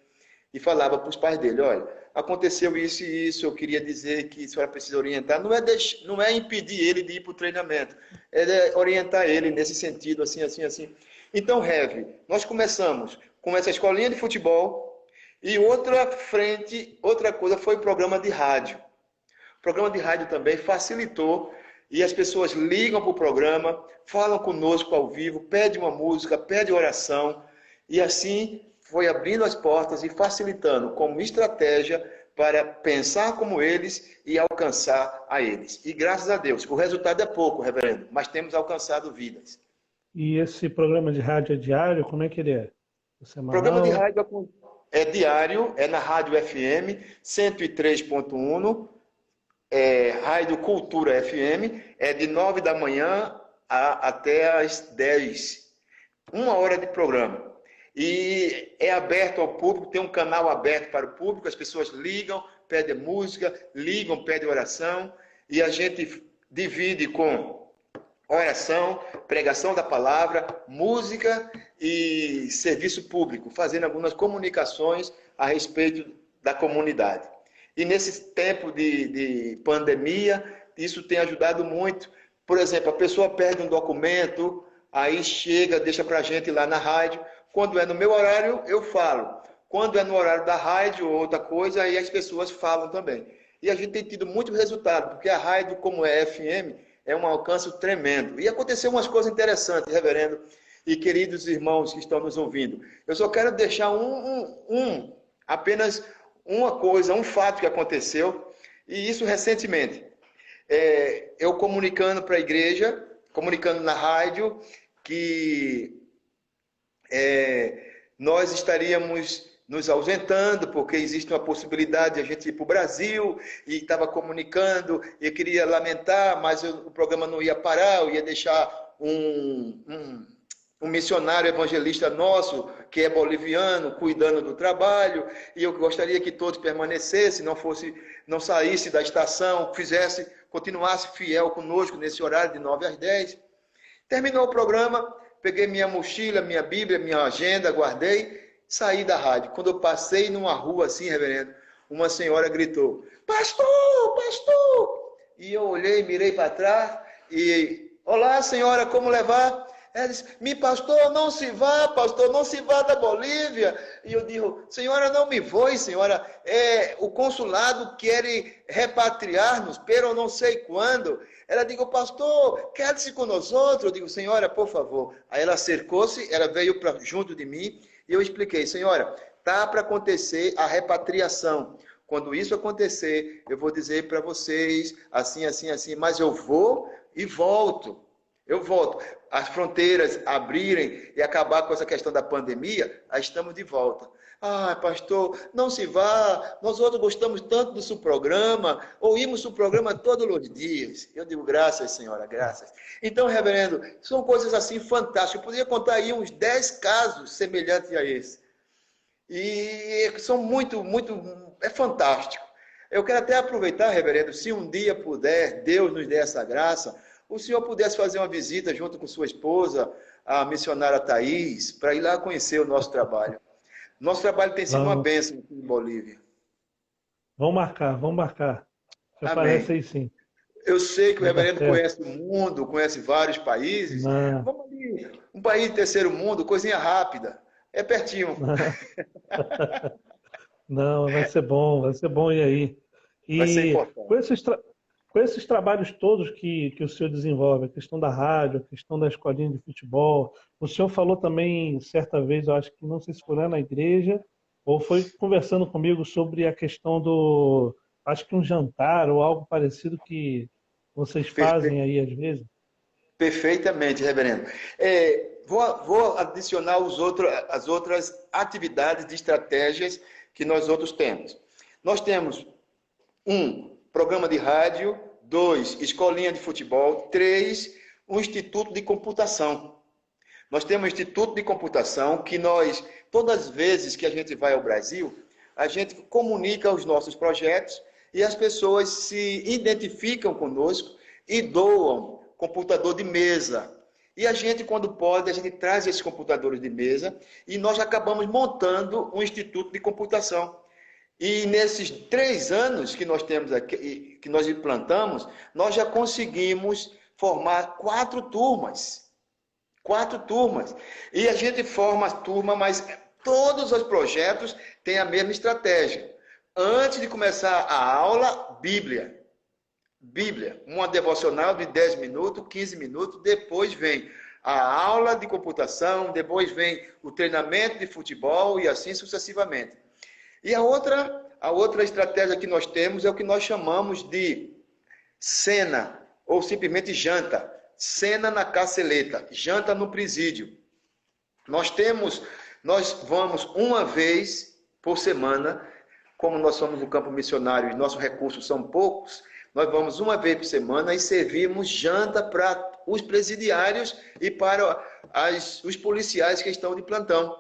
e falava para os pais dele: olha, aconteceu isso e isso, eu queria dizer que a senhora precisa orientar. Não é impedir ele de ir para o treinamento, é orientar ele nesse sentido, assim, assim, assim. Então, Rev, nós começamos com essa escolinha de futebol e outra coisa foi o programa de rádio. O programa de rádio também facilitou e as pessoas ligam para o programa, falam conosco ao vivo, pedem uma música, pedem oração e assim foi abrindo as portas e facilitando como estratégia para pensar como eles e alcançar a eles. E graças a Deus, o resultado é pouco, reverendo, mas temos alcançado vidas. E esse programa de rádio é diário? Como é que ele é? O programa de Semanal? rádio é diário, é na Rádio FM 103.1, Rádio Cultura FM, é de 9 da manhã até as 10. 1 hora de programa. E é aberto ao público, tem um canal aberto para o público, as pessoas ligam, pedem música, ligam, pedem oração, e a gente divide com oração, pregação da palavra, música e serviço público, fazendo algumas comunicações a respeito da comunidade. E nesse tempo de pandemia, isso tem ajudado muito. Por exemplo, a pessoa perde um documento, aí chega, deixa para a gente lá na rádio. Quando é no meu horário, eu falo. Quando é no horário da rádio ou outra coisa, aí as pessoas falam também. E a gente tem tido muito resultado, porque a rádio, como é FM, é um alcance tremendo. E aconteceu umas coisas interessantes, reverendo e queridos irmãos que estão nos ouvindo. Eu só quero deixar apenas uma coisa, um fato que aconteceu, e isso recentemente. Eu comunicando para a igreja, comunicando na rádio, que nós estaríamos nos ausentando, porque existe uma possibilidade de a gente ir para o Brasil, e estava comunicando, e queria lamentar, mas o programa não ia parar, eu ia deixar um missionário evangelista nosso, que é boliviano, cuidando do trabalho, e eu gostaria que todos permanecessem, não saísse da estação, continuasse fiel conosco nesse horário de 9 às 10. Terminou o programa, peguei minha mochila, minha Bíblia, minha agenda, guardei, saí da rádio. Quando eu passei numa rua assim, reverendo, uma senhora gritou: "Pastor, pastor!" E eu olhei, mirei para trás e: "Olá, senhora, como levar?" Ela disse: pastor, não se vá, pastor, não se vá da Bolívia." E eu digo: "Senhora, não me voe, senhora, o consulado quer repatriar-nos, pero não sei quando." Ela digo: "Pastor, quede-se com nós outros." Eu digo: "Senhora, por favor." Aí ela cercou-se, ela veio junto de mim, e eu expliquei: "Senhora, está para acontecer a repatriação. Quando isso acontecer, eu vou dizer para vocês, assim, assim, assim, mas eu vou e volto. Eu volto. As fronteiras abrirem e acabar com essa questão da pandemia, aí estamos de volta." "Ah, pastor, não se vá, nós outros gostamos tanto do seu programa, ouvimos o programa todos os dias." Eu digo: "Graças, senhora, graças." Então, reverendo, são coisas assim fantásticas. Eu poderia contar aí uns 10 casos semelhantes a esse. E são muito, é fantástico. Eu quero até aproveitar, reverendo, se um dia puder, Deus nos dê essa graça, o senhor pudesse fazer uma visita junto com sua esposa, a missionária Thaís, para ir lá conhecer o nosso trabalho. Nosso trabalho tem sido uma Vamos, bênção aqui em Bolívia. vamos marcar, vamos marcar. Já Amém. aparece aí sim. Eu sei que o Vai dar reverendo certo. conhece o mundo, conhece vários países. Não, Vamos ali, um país de terceiro mundo, coisinha rápida. É pertinho. não, não, vai ser bom ir aí. Vai ser E importante. com esses trabalhos todos que o senhor desenvolve, a questão da rádio, a questão da escolinha de futebol, o senhor falou também certa vez, eu acho que não sei se foi lá na igreja, ou foi conversando comigo sobre a questão acho que um jantar ou algo parecido que vocês fazem aí às vezes. Perfeitamente, reverendo. Vou adicionar as outras atividades de estratégias que nós outros temos. Nós temos 1, programa de rádio; 2, escolinha de futebol; 3, um instituto de computação. Nós temos um instituto de computação que todas as vezes que a gente vai ao Brasil, a gente comunica os nossos projetos e as pessoas se identificam conosco e doam computador de mesa. E a gente, quando pode, a gente traz esses computadores de mesa e nós acabamos montando um instituto de computação. E nesses 3 anos que nós temos aqui, que nós implantamos, nós já conseguimos formar 4 turmas. 4 turmas. E a gente forma a turma, mas todos os projetos têm a mesma estratégia. Antes de começar a aula, Bíblia, uma devocional de 10 minutos, 15 minutos, depois vem a aula de computação, depois vem o treinamento de futebol e assim sucessivamente. E a outra estratégia que nós temos é o que nós chamamos de cena, ou simplesmente janta. Cena na caceleta, janta no presídio. Nós vamos uma vez por semana, como nós somos no campo missionário e nossos recursos são poucos, nós vamos uma vez por semana e servimos janta para os presidiários e para os policiais que estão de plantão.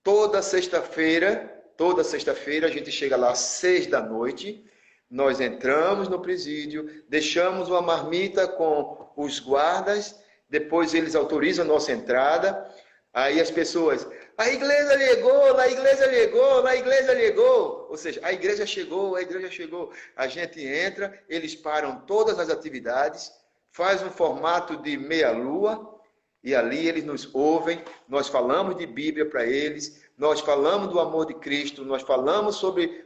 Toda sexta-feira a gente chega lá às 6 da noite, nós entramos no presídio, deixamos uma marmita com os guardas, depois eles autorizam a nossa entrada, aí as pessoas, a igreja chegou, a igreja chegou, a igreja chegou, ou seja, a igreja chegou, a igreja chegou. A gente entra, eles param todas as atividades, faz um formato de meia-lua, e ali eles nos ouvem, nós falamos de Bíblia para eles, nós falamos do amor de Cristo, nós falamos sobre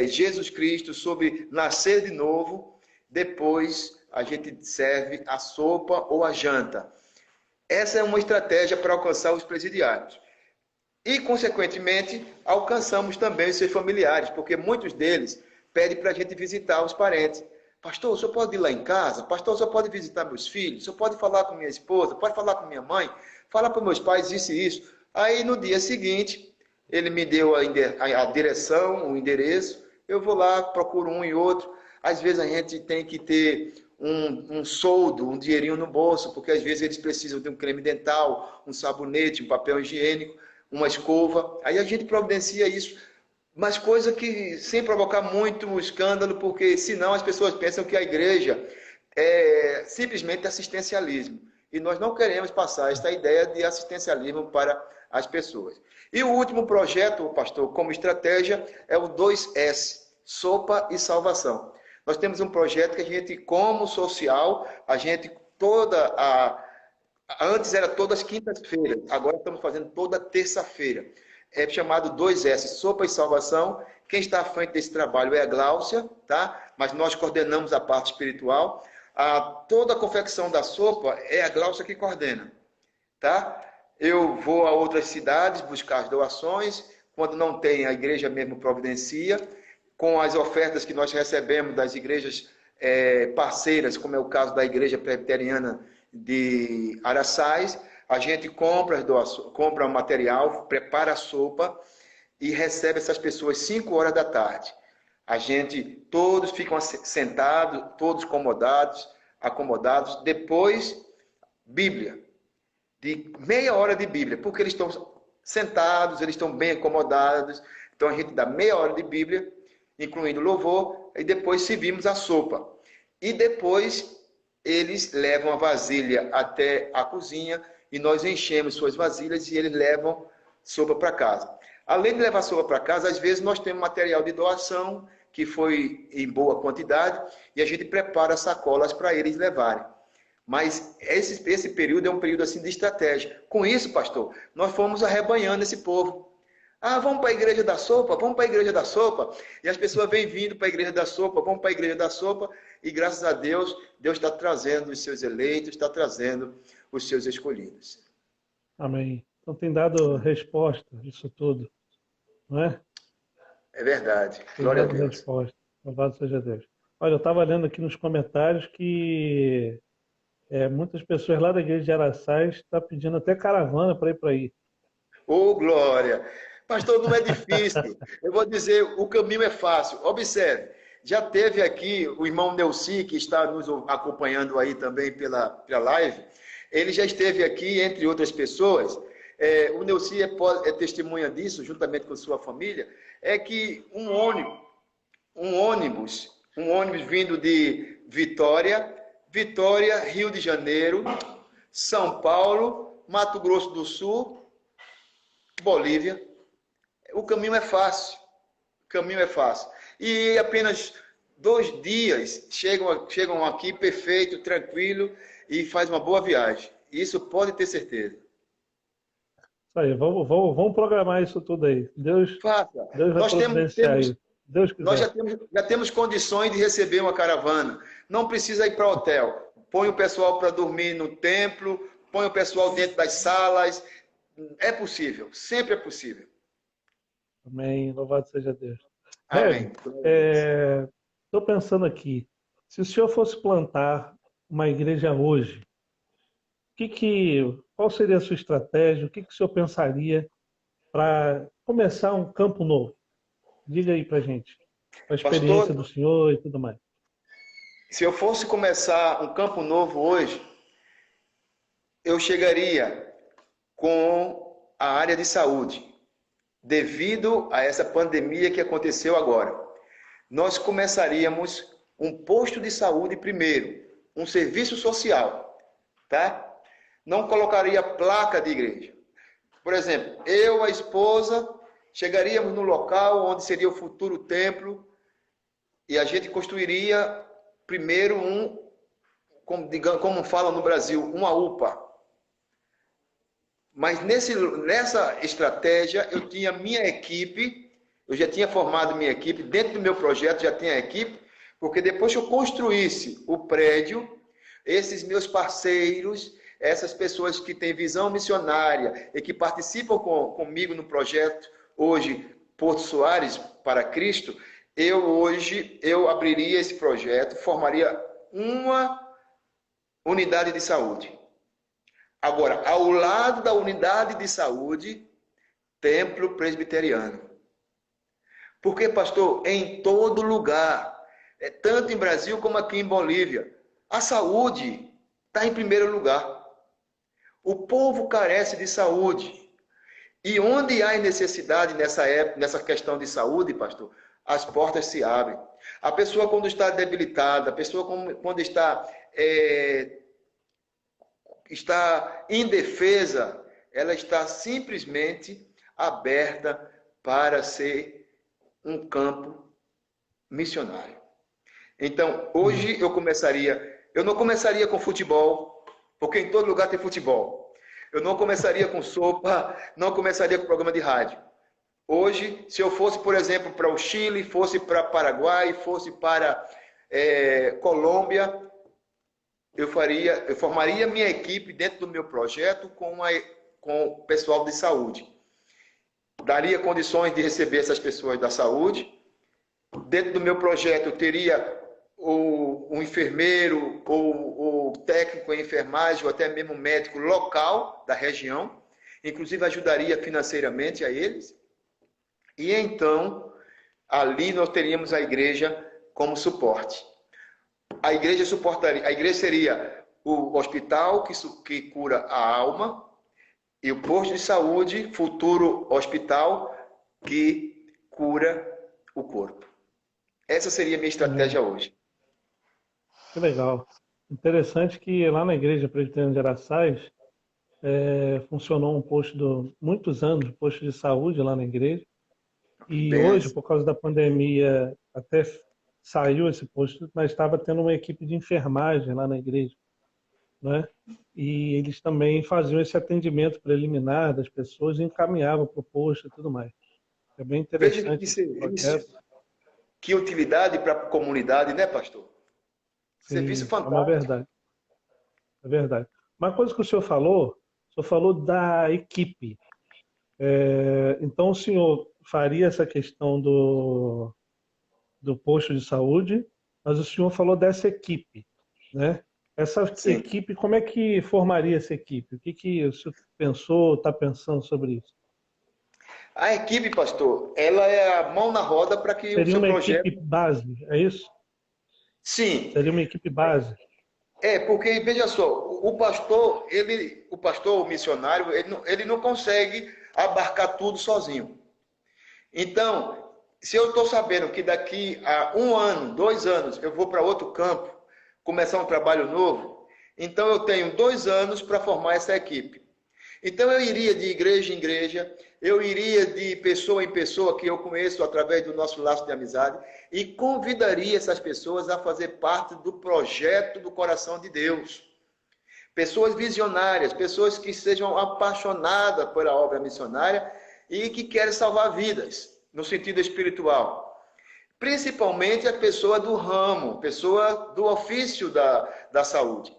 Jesus Cristo, sobre nascer de novo, depois a gente serve a sopa ou a janta. Essa é uma estratégia para alcançar os presidiários. E, consequentemente, alcançamos também os seus familiares, porque muitos deles pedem para a gente visitar os parentes. Pastor, o senhor pode ir lá em casa? Pastor, o senhor pode visitar meus filhos? O senhor pode falar com minha esposa? Pode falar com minha mãe? Fala para meus pais isso e isso. Aí, no dia seguinte, ele me deu a direção, o endereço. Eu vou lá, procuro um e outro. Às vezes, a gente tem que ter um soldo, um dinheirinho no bolso, porque às vezes eles precisam de um creme dental, um sabonete, um papel higiênico, uma escova. Aí a gente providencia isso, mas coisa que sem provocar muito escândalo, porque senão as pessoas pensam que a igreja é simplesmente assistencialismo. E nós não queremos passar esta ideia de assistencialismo para as pessoas. E o último projeto, pastor, como estratégia, é o 2S, sopa e salvação. Nós temos um projeto que a gente, como social, antes era todas as quintas-feiras, agora estamos fazendo toda terça-feira. É chamado 2S, Sopa e Salvação. Quem está à frente desse trabalho é a Gláucia, tá? Mas nós coordenamos a parte espiritual. Toda a confecção da sopa é a Gláucia que coordena, tá? Eu vou a outras cidades buscar as doações. Quando não tem, a igreja mesmo providencia. Com as ofertas que nós recebemos das igrejas parceiras, como é o caso da Igreja Presbiteriana de Araçais, a gente compra o material, prepara a sopa e recebe essas pessoas 5 horas da tarde. Todos ficam sentados, todos acomodados. Depois, Bíblia. De meia hora de Bíblia, porque eles estão sentados, eles estão bem acomodados. Então a gente dá meia hora de Bíblia, incluindo louvor, e depois servimos a sopa. E depois eles levam a vasilha até a cozinha e nós enchemos suas vasilhas e eles levam sopa para casa. Além de levar sopa para casa, às vezes nós temos material de doação que foi em boa quantidade e a gente prepara sacolas para eles levarem. Mas esse período é um período assim de estratégia. Com isso, pastor, nós fomos arrebanhando esse povo. Vamos para a igreja da sopa, vamos para a igreja da sopa. E as pessoas vêm vindo para a igreja da sopa, vamos para a igreja da sopa. E graças a Deus, Deus está trazendo os seus eleitos, está trazendo os seus escolhidos. Amém. Então tem dado resposta isso tudo, não é? É verdade. Glória a Deus. Resposta. Louvado seja Deus. Olha, eu estava lendo aqui nos comentários que muitas pessoas lá da igreja de Araçais estão pedindo até caravana para ir para aí. Ô, glória! Pastor, não é difícil. Eu vou dizer, o caminho é fácil. Observe, já teve aqui o irmão Neuci, que está nos acompanhando aí também pela live. Ele já esteve aqui, entre outras pessoas. O Neuci é testemunha disso, juntamente com sua família. É que um ônibus vindo de Vitória, Rio de Janeiro, São Paulo, Mato Grosso do Sul, Bolívia. O caminho é fácil. E apenas 2 dias chegam aqui perfeito, tranquilo e faz uma boa viagem. Isso pode ter certeza. Isso aí, vamos programar isso tudo aí. Deus vai providenciar aí. Deus quiser. Nós já temos condições de receber uma caravana. Não precisa ir para hotel. Põe o pessoal para dormir no templo, põe o pessoal dentro das salas. É possível, sempre é possível. Amém. Louvado seja Deus. Amém. Estou pensando aqui, se o senhor fosse plantar uma igreja hoje, qual seria a sua estratégia? O que o senhor pensaria para começar um campo novo? Diga aí para gente, a experiência do senhor e tudo mais. Se eu fosse começar um campo novo hoje, eu chegaria com a área de saúde, devido a essa pandemia que aconteceu agora. Nós começaríamos um posto de saúde primeiro, um serviço social, tá? Não colocaria placa de igreja. Por exemplo, eu, a esposa, chegaríamos no local onde seria o futuro templo e a gente construiria primeiro como falam no Brasil, uma UPA. Mas nessa estratégia, eu tinha minha equipe, eu já tinha formado minha equipe, dentro do meu projeto já tinha a equipe, porque depois que eu construísse o prédio, esses meus parceiros, essas pessoas que têm visão missionária e que participam comigo no projeto, hoje, Porto Soares para Cristo, eu abriria esse projeto, formaria uma unidade de saúde. Agora, ao lado da unidade de saúde, templo presbiteriano. Porque, pastor, em todo lugar, tanto em Brasil como aqui em Bolívia, a saúde está em primeiro lugar. O povo carece de saúde. E onde há necessidade nessa questão de saúde, pastor, as portas se abrem. A pessoa quando está debilitada, a pessoa quando está indefesa, ela está simplesmente aberta para ser um campo missionário. Então, hoje eu não começaria com futebol, porque em todo lugar tem futebol. Eu não começaria com sopa, não começaria com programa de rádio. Hoje, se eu fosse, por exemplo, para o Chile, fosse para Paraguai, fosse para Colômbia, eu formaria minha equipe dentro do meu projeto com o pessoal de saúde. Daria condições de receber essas pessoas da saúde. Dentro do meu projeto, eu teria o enfermeiro, ou o técnico em enfermagem, ou até mesmo médico local da região. Inclusive, ajudaria financeiramente a eles. E então, ali nós teríamos a igreja como suporte. A igreja seria o hospital que cura a alma e o posto de saúde, futuro hospital que cura o corpo. Essa seria a minha estratégia hoje. Que legal. Interessante que lá na igreja presbiteriana de Araçás funcionou um posto muitos anos, posto de saúde lá na igreja. E hoje, por causa da pandemia, até saiu esse posto, mas estava tendo uma equipe de enfermagem lá na igreja, né? E eles também faziam esse atendimento preliminar das pessoas e encaminhavam para o posto e tudo mais. É bem interessante esse processo. Que utilidade para a comunidade, né, pastor? Sim, serviço fantástico. É uma verdade. É verdade. Uma coisa que o senhor falou da equipe. Então, o senhor faria essa questão do posto de saúde, mas o senhor falou dessa equipe, né? Essa Sim. equipe, como é que formaria essa equipe? O que o senhor pensou, está pensando sobre isso? A equipe, pastor, ela é a mão na roda para que Seria o seu projeto... Seria uma equipe base, é isso? Sim. Seria uma equipe base. Porque, veja só, o pastor, o missionário, ele não consegue abarcar tudo sozinho. Então, se eu estou sabendo que daqui a 1 ano, 2 anos, eu vou para outro campo, começar um trabalho novo, então eu tenho 2 anos para formar essa equipe. Então eu iria de igreja em igreja, eu iria de pessoa em pessoa que eu conheço através do nosso laço de amizade e convidaria essas pessoas a fazer parte do projeto do coração de Deus. Pessoas visionárias, pessoas que sejam apaixonadas pela obra missionária e que querem salvar vidas, no sentido espiritual. Principalmente a pessoa do ramo, pessoa do ofício da saúde.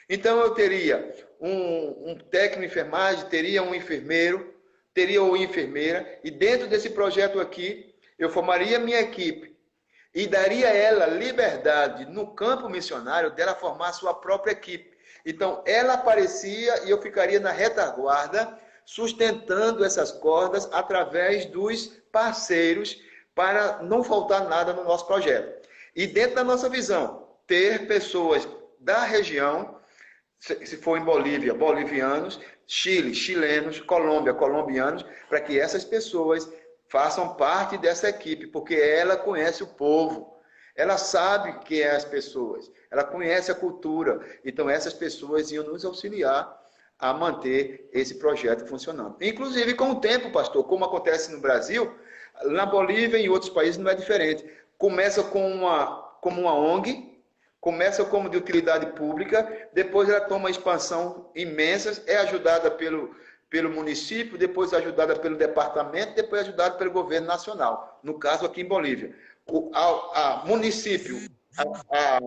Então, eu teria um técnico de enfermagem, teria um enfermeiro, teria uma enfermeira, e dentro desse projeto aqui, eu formaria minha equipe e daria a ela liberdade no campo missionário dela formar a sua própria equipe. Então, ela aparecia e eu ficaria na retaguarda, sustentando essas cordas através dos parceiros, para não faltar nada no nosso projeto. E dentro da nossa visão, ter pessoas da região, se for em Bolívia, bolivianos, Chile, chilenos, Colômbia, colombianos, para que essas pessoas façam parte dessa equipe, porque ela conhece o povo, ela sabe quem é as pessoas, ela conhece a cultura. Então, essas pessoas iam nos auxiliar a manter esse projeto funcionando. Inclusive, com o tempo, pastor, como acontece no Brasil, na Bolívia e em outros países não é diferente. Começa como uma ONG, começa como de utilidade pública, depois ela toma uma expansão imensa, é ajudada pelo município, depois ajudada pelo departamento, depois ajudada pelo governo nacional. No caso aqui em Bolívia. O município, a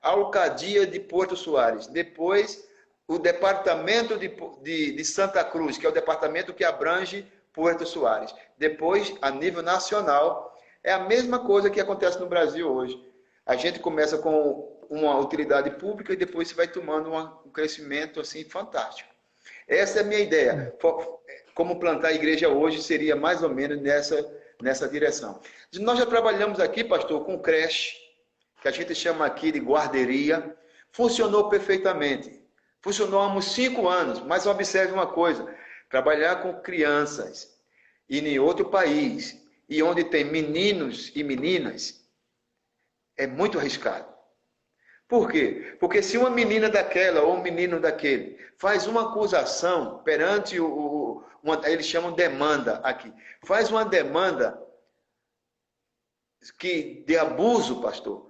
alcadia de Porto Soares, depois o departamento de Santa Cruz, que é o departamento que abrange Porto Soares. Depois, a nível nacional, é a mesma coisa que acontece no Brasil hoje. A gente começa com uma utilidade pública e depois você vai tomando um crescimento assim fantástico. Essa é a minha ideia. Como plantar a igreja hoje seria mais ou menos nessa direção. Nós já trabalhamos aqui, pastor, com creche, que a gente chama aqui de guarderia. Funcionou perfeitamente. Funcionou há uns 5 anos, mas observe uma coisa, trabalhar com crianças e em outro país, e onde tem meninos e meninas, é muito arriscado. Por quê? Porque se uma menina daquela ou um menino daquele faz uma acusação perante eles chamam demanda aqui, faz uma demanda de abuso, pastor,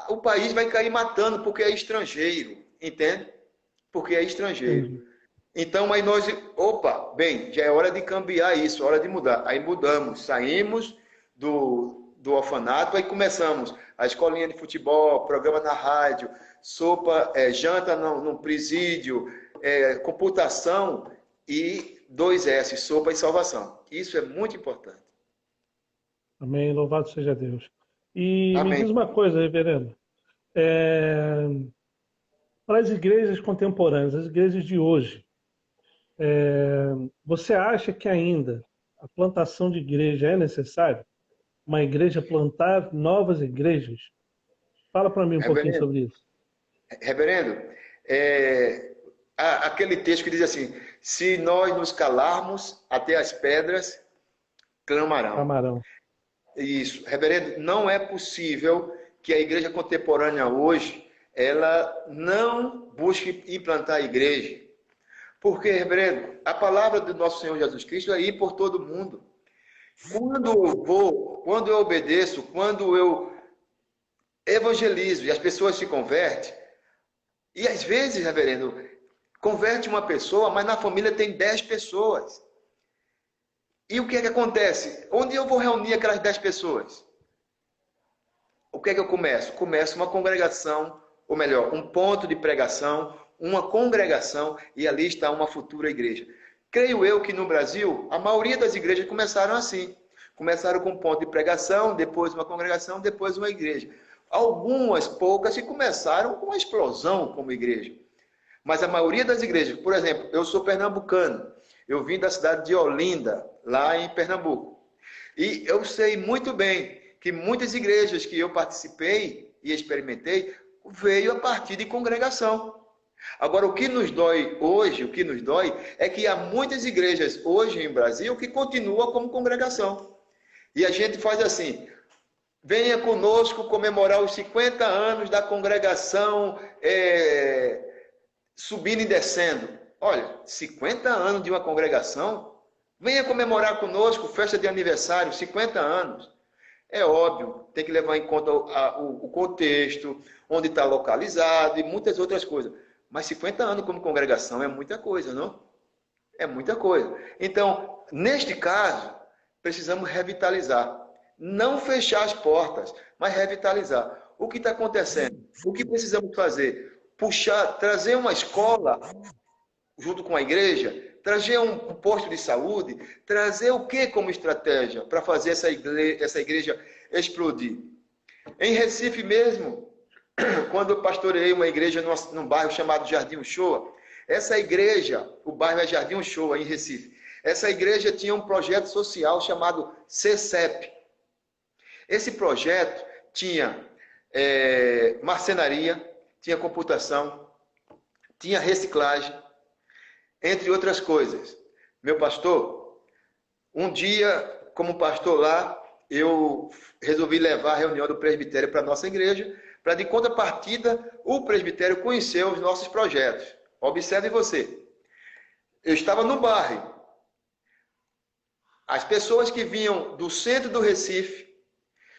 o país vai cair matando porque é estrangeiro, entende? Porque é estrangeiro. Então, aí nós, bem, já é hora de cambiar isso, hora de mudar. Aí mudamos, saímos do orfanato, aí começamos a escolinha de futebol, programa na rádio, sopa, janta no presídio, computação e 2S, sopa e salvação. Isso é muito importante. Amém, louvado seja Deus. E Amém. me diz uma coisa, reverendo. Para as igrejas contemporâneas, as igrejas de hoje, você acha que ainda a plantação de igreja é necessária? Uma igreja plantar novas igrejas? Fala para mim um pouquinho sobre isso. Reverendo, aquele texto que diz assim, se nós nos calarmos, até as pedras clamarão. Isso, reverendo, não é possível que a igreja contemporânea hoje, ela não busque implantar a igreja. Porque, reverendo, a palavra do nosso Senhor Jesus Cristo é ir por todo mundo. Quando eu vou, quando eu obedeço, quando eu evangelizo e as pessoas se convertem, e às vezes, reverendo, converte uma pessoa, mas na família tem 10 pessoas. E o que é que acontece? Onde eu vou reunir aquelas 10 pessoas? O que é que eu começo? Começo uma congregação, ou melhor, um ponto de pregação, uma congregação, e ali está uma futura igreja. Creio eu que no Brasil, a maioria das igrejas começaram assim. Começaram com um ponto de pregação, depois uma congregação, depois uma igreja. Algumas poucas que começaram com uma explosão como igreja. Mas a maioria das igrejas, por exemplo, eu sou pernambucano, eu vim da cidade de Olinda, lá em Pernambuco. E eu sei muito bem que muitas igrejas que eu participei e experimentei, veio a partir de congregação. Agora, o que nos dói hoje, é que há muitas igrejas hoje em Brasil que continuam como congregação. E a gente faz assim, venha conosco comemorar os 50 anos da congregação, subindo e descendo. Olha, 50 anos de uma congregação, venha comemorar conosco, festa de aniversário, 50 anos. É óbvio, tem que levar em conta o contexto, onde está localizado e muitas outras coisas. Mas 50 anos como congregação é muita coisa, não? É muita coisa. Então, neste caso, precisamos revitalizar. Não fechar as portas, mas revitalizar. o que está acontecendo? O que precisamos fazer? Puxar, trazer uma escola junto com a igreja, trazer um posto de saúde, trazer o que como estratégia para fazer essa igreja explodir? Em Recife mesmo, quando eu pastoreei uma igreja num bairro chamado Jardim Uchoa, essa igreja, o bairro é Jardim Uchoa, em Recife, essa igreja tinha um projeto social chamado CCEP. Esse projeto tinha marcenaria, tinha computação, tinha reciclagem, entre outras coisas. Meu pastor, um dia, como pastor lá, eu resolvi levar a reunião do presbitério para a nossa igreja, para de contrapartida o presbitério conhecer os nossos projetos. Observe você. Eu estava no bairro. As pessoas que vinham do centro do Recife,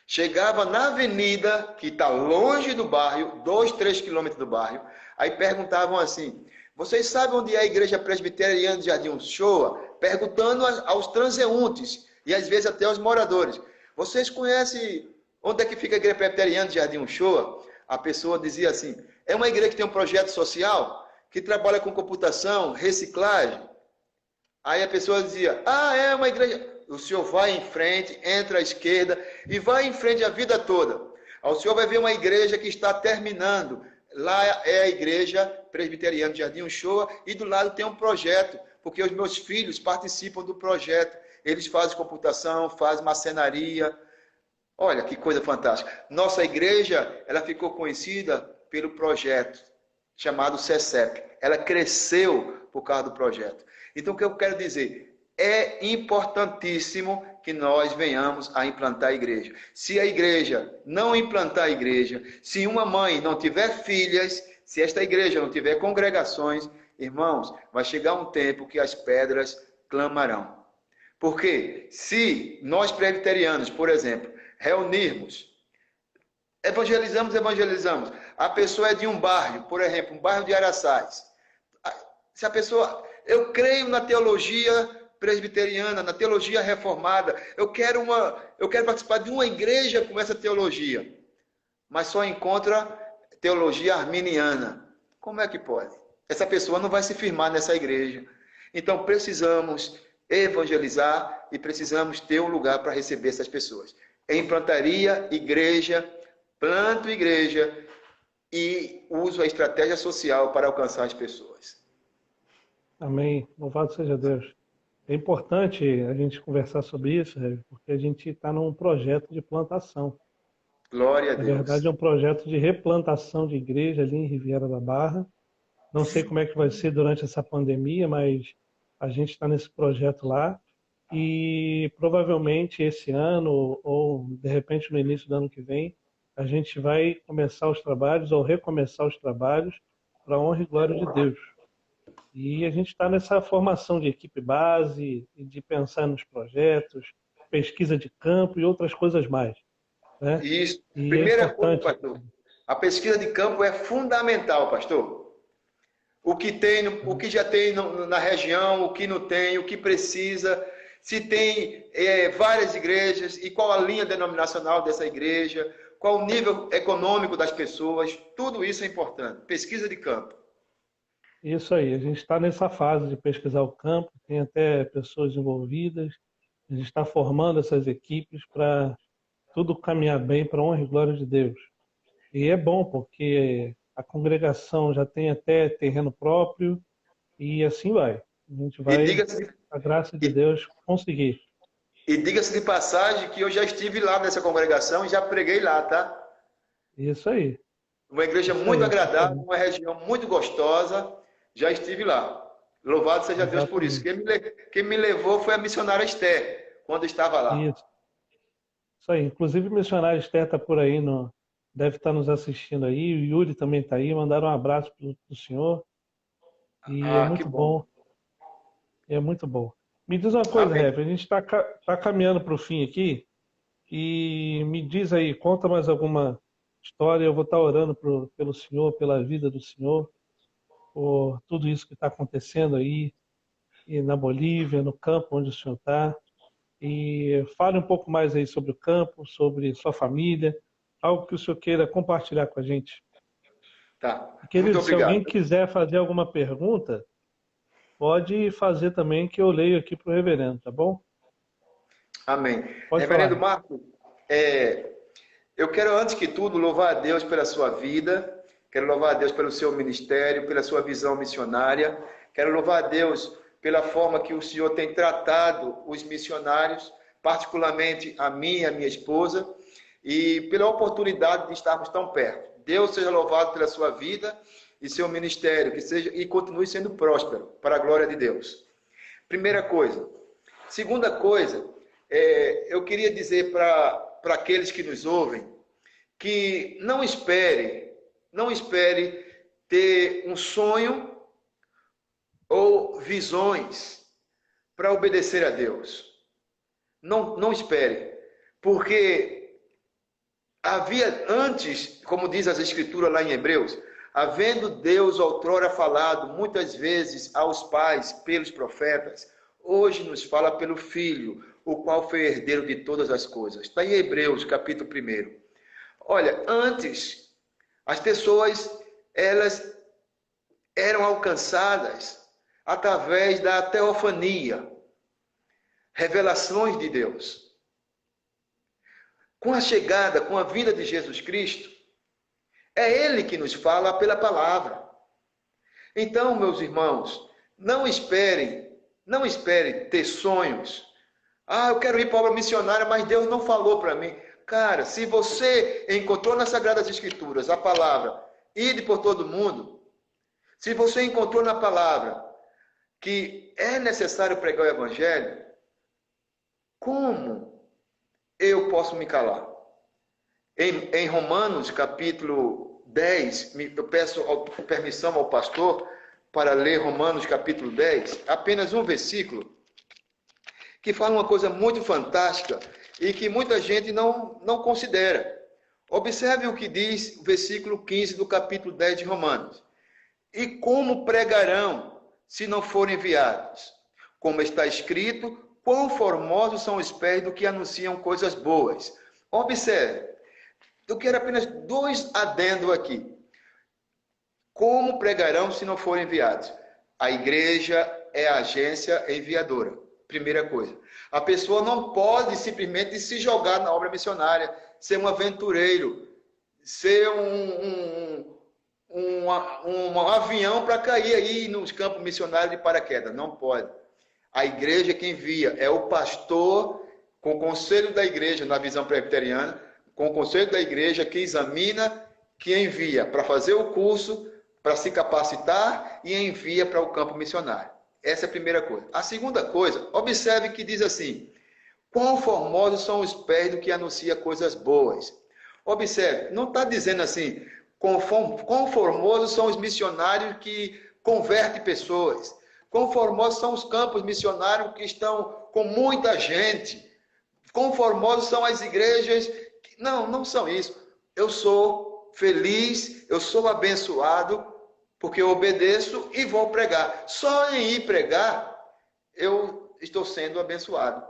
chegavam na avenida, que está longe do bairro, 2, 3 quilômetros do bairro, aí perguntavam assim: vocês sabem onde é a igreja presbiteriana de Jardim Uchoa? Perguntando aos transeuntes e às vezes até aos moradores: vocês conhecem onde é que fica a igreja presbiteriana de Jardim Uchoa? A pessoa dizia assim: é uma igreja que tem um projeto social, que trabalha com computação, reciclagem. Aí a pessoa dizia: ah, é uma igreja. O senhor vai em frente, entra à esquerda e vai em frente a vida toda. Aí o senhor vai ver uma igreja que está terminando. Lá é a igreja presbiteriana de Jardim Uchoa e do lado tem um projeto, porque os meus filhos participam do projeto. Eles fazem computação, fazem marcenaria. Olha que coisa fantástica. Nossa igreja, ela ficou conhecida pelo projeto chamado CCEP. Ela cresceu por causa do projeto. Então o que eu quero dizer? É importantíssimo que nós venhamos a implantar a igreja. Se a igreja não implantar a igreja, se uma mãe não tiver filhas, se esta igreja não tiver congregações, irmãos, vai chegar um tempo que as pedras clamarão. Porque se nós presbiterianos, por exemplo, reunirmos, evangelizamos, a pessoa é de um bairro, por exemplo, um bairro de Araçás. Se a pessoa, eu creio na teologia presbiteriana, na teologia reformada, eu quero participar de uma igreja com essa teologia, mas só encontra teologia arminiana. Como é que pode? Essa pessoa não vai se firmar nessa igreja. Então precisamos evangelizar e precisamos ter um lugar para receber essas pessoas. Implantaria igreja, planto igreja e uso a estratégia social para alcançar as pessoas. Amém. Louvado seja Deus. É importante a gente conversar sobre isso, porque a gente está num projeto de plantação. Glória a Deus. Na verdade, é um projeto de replantação de igreja ali em Riviera da Barra. Não sei como é que vai ser durante essa pandemia, mas a gente está nesse projeto lá. E provavelmente esse ano, ou de repente no início do ano que vem, a gente vai começar os trabalhos ou recomeçar os trabalhos para a honra e glória de Deus. E a gente está nessa formação de equipe base, de pensar nos projetos, pesquisa de campo e outras coisas mais. Né? Isso. E Primeira é importante. coisa, pastor, a pesquisa de campo é fundamental, pastor. O que já tem na região, o que não tem, o que precisa, se tem várias igrejas e qual a linha denominacional dessa igreja, qual o nível econômico das pessoas, tudo isso é importante. Pesquisa de campo. Isso aí, a gente está nessa fase de pesquisar o campo, tem até pessoas envolvidas, a gente está formando essas equipes para tudo caminhar bem para a honra e glória de Deus. E é bom, porque a congregação já tem até terreno próprio e assim vai. A gente vai, a graça de Deus, conseguir. E diga-se de passagem que eu já estive lá nessa congregação e já preguei lá, tá? Isso aí. Uma igreja muito agradável, uma região muito gostosa. Já estive lá. Louvado seja Deus por isso. Quem me levou foi a missionária Esther, quando estava lá. Isso aí. Inclusive, o missionário Esther está por aí, deve estar nos assistindo aí. O Yuri também está aí. Mandaram um abraço para o senhor. E é muito bom. É muito bom. Me diz uma coisa, Rep, a gente está caminhando para o fim aqui. E me diz aí, conta mais alguma história. Eu vou estar orando pelo senhor, pela vida do senhor, por tudo isso que está acontecendo aí, e na Bolívia, no campo onde o senhor está. E fale um pouco mais aí sobre o campo, sobre sua família, algo que o senhor queira compartilhar com a gente. Tá. Muito Querido, se obrigado. alguém quiser fazer alguma pergunta, pode fazer também, que eu leio aqui para o reverendo, tá bom? Amém. Pode Reverendo falar. Marco, eu quero, antes que tudo, louvar a Deus pela sua vida, quero louvar a Deus pelo seu ministério, pela sua visão missionária, quero louvar a Deus pela forma que o Senhor tem tratado os missionários, particularmente a mim e a minha esposa, e pela oportunidade de estarmos tão perto. Deus seja louvado pela sua vida e seu ministério, que seja e continue sendo próspero, para a glória de Deus. Primeira coisa. Segunda coisa, eu queria dizer para aqueles que nos ouvem, que não espere ter um sonho ou visões para obedecer a Deus. Não espere, porque havia antes, como diz as Escrituras lá em Hebreus, havendo Deus outrora falado muitas vezes aos pais pelos profetas, hoje nos fala pelo Filho, o qual foi herdeiro de todas as coisas. Está em Hebreus, capítulo 1. Olha, antes, as pessoas, elas eram alcançadas através da teofania, revelações de Deus. Com a chegada, com a vinda de Jesus Cristo, é Ele que nos fala pela palavra. Então, meus irmãos, não espere ter sonhos. Eu quero ir para a obra missionária, mas Deus não falou para mim. Cara, se você encontrou nas Sagradas Escrituras a palavra, ide por todo mundo, se você encontrou na palavra que é necessário pregar o Evangelho, como eu posso me calar? Em Romanos, capítulo 10, eu peço permissão ao pastor para ler Romanos, capítulo 10, apenas um versículo, que fala uma coisa muito fantástica e que muita gente não considera. Observe o que diz o versículo 15 do capítulo 10 de Romanos. E como pregarão se não forem enviados? Como está escrito, quão formosos são os pés do que anunciam coisas boas. Observe, eu quero apenas 2 adendos aqui. Como pregarão se não forem enviados? A igreja é a agência enviadora. Primeira coisa. A pessoa não pode simplesmente se jogar na obra missionária, ser um aventureiro, ser um avião para cair aí nos campos missionários de paraquedas. Não pode. A igreja que envia é o pastor, com o conselho da igreja, na visão presbiteriana, com o conselho da igreja que examina, que envia para fazer o curso, para se capacitar e envia para o campo missionário. Essa é a primeira coisa. A segunda coisa, observe que diz assim, quão formosos são os pés do que anuncia coisas boas. Observe, não está dizendo assim, quão formosos são os missionários que convertem pessoas, quão formosos são os campos missionários que estão com muita gente, quão formosos são as igrejas. Não são isso. Eu sou feliz, eu sou abençoado, porque eu obedeço e vou pregar. Só em ir pregar, eu estou sendo abençoado.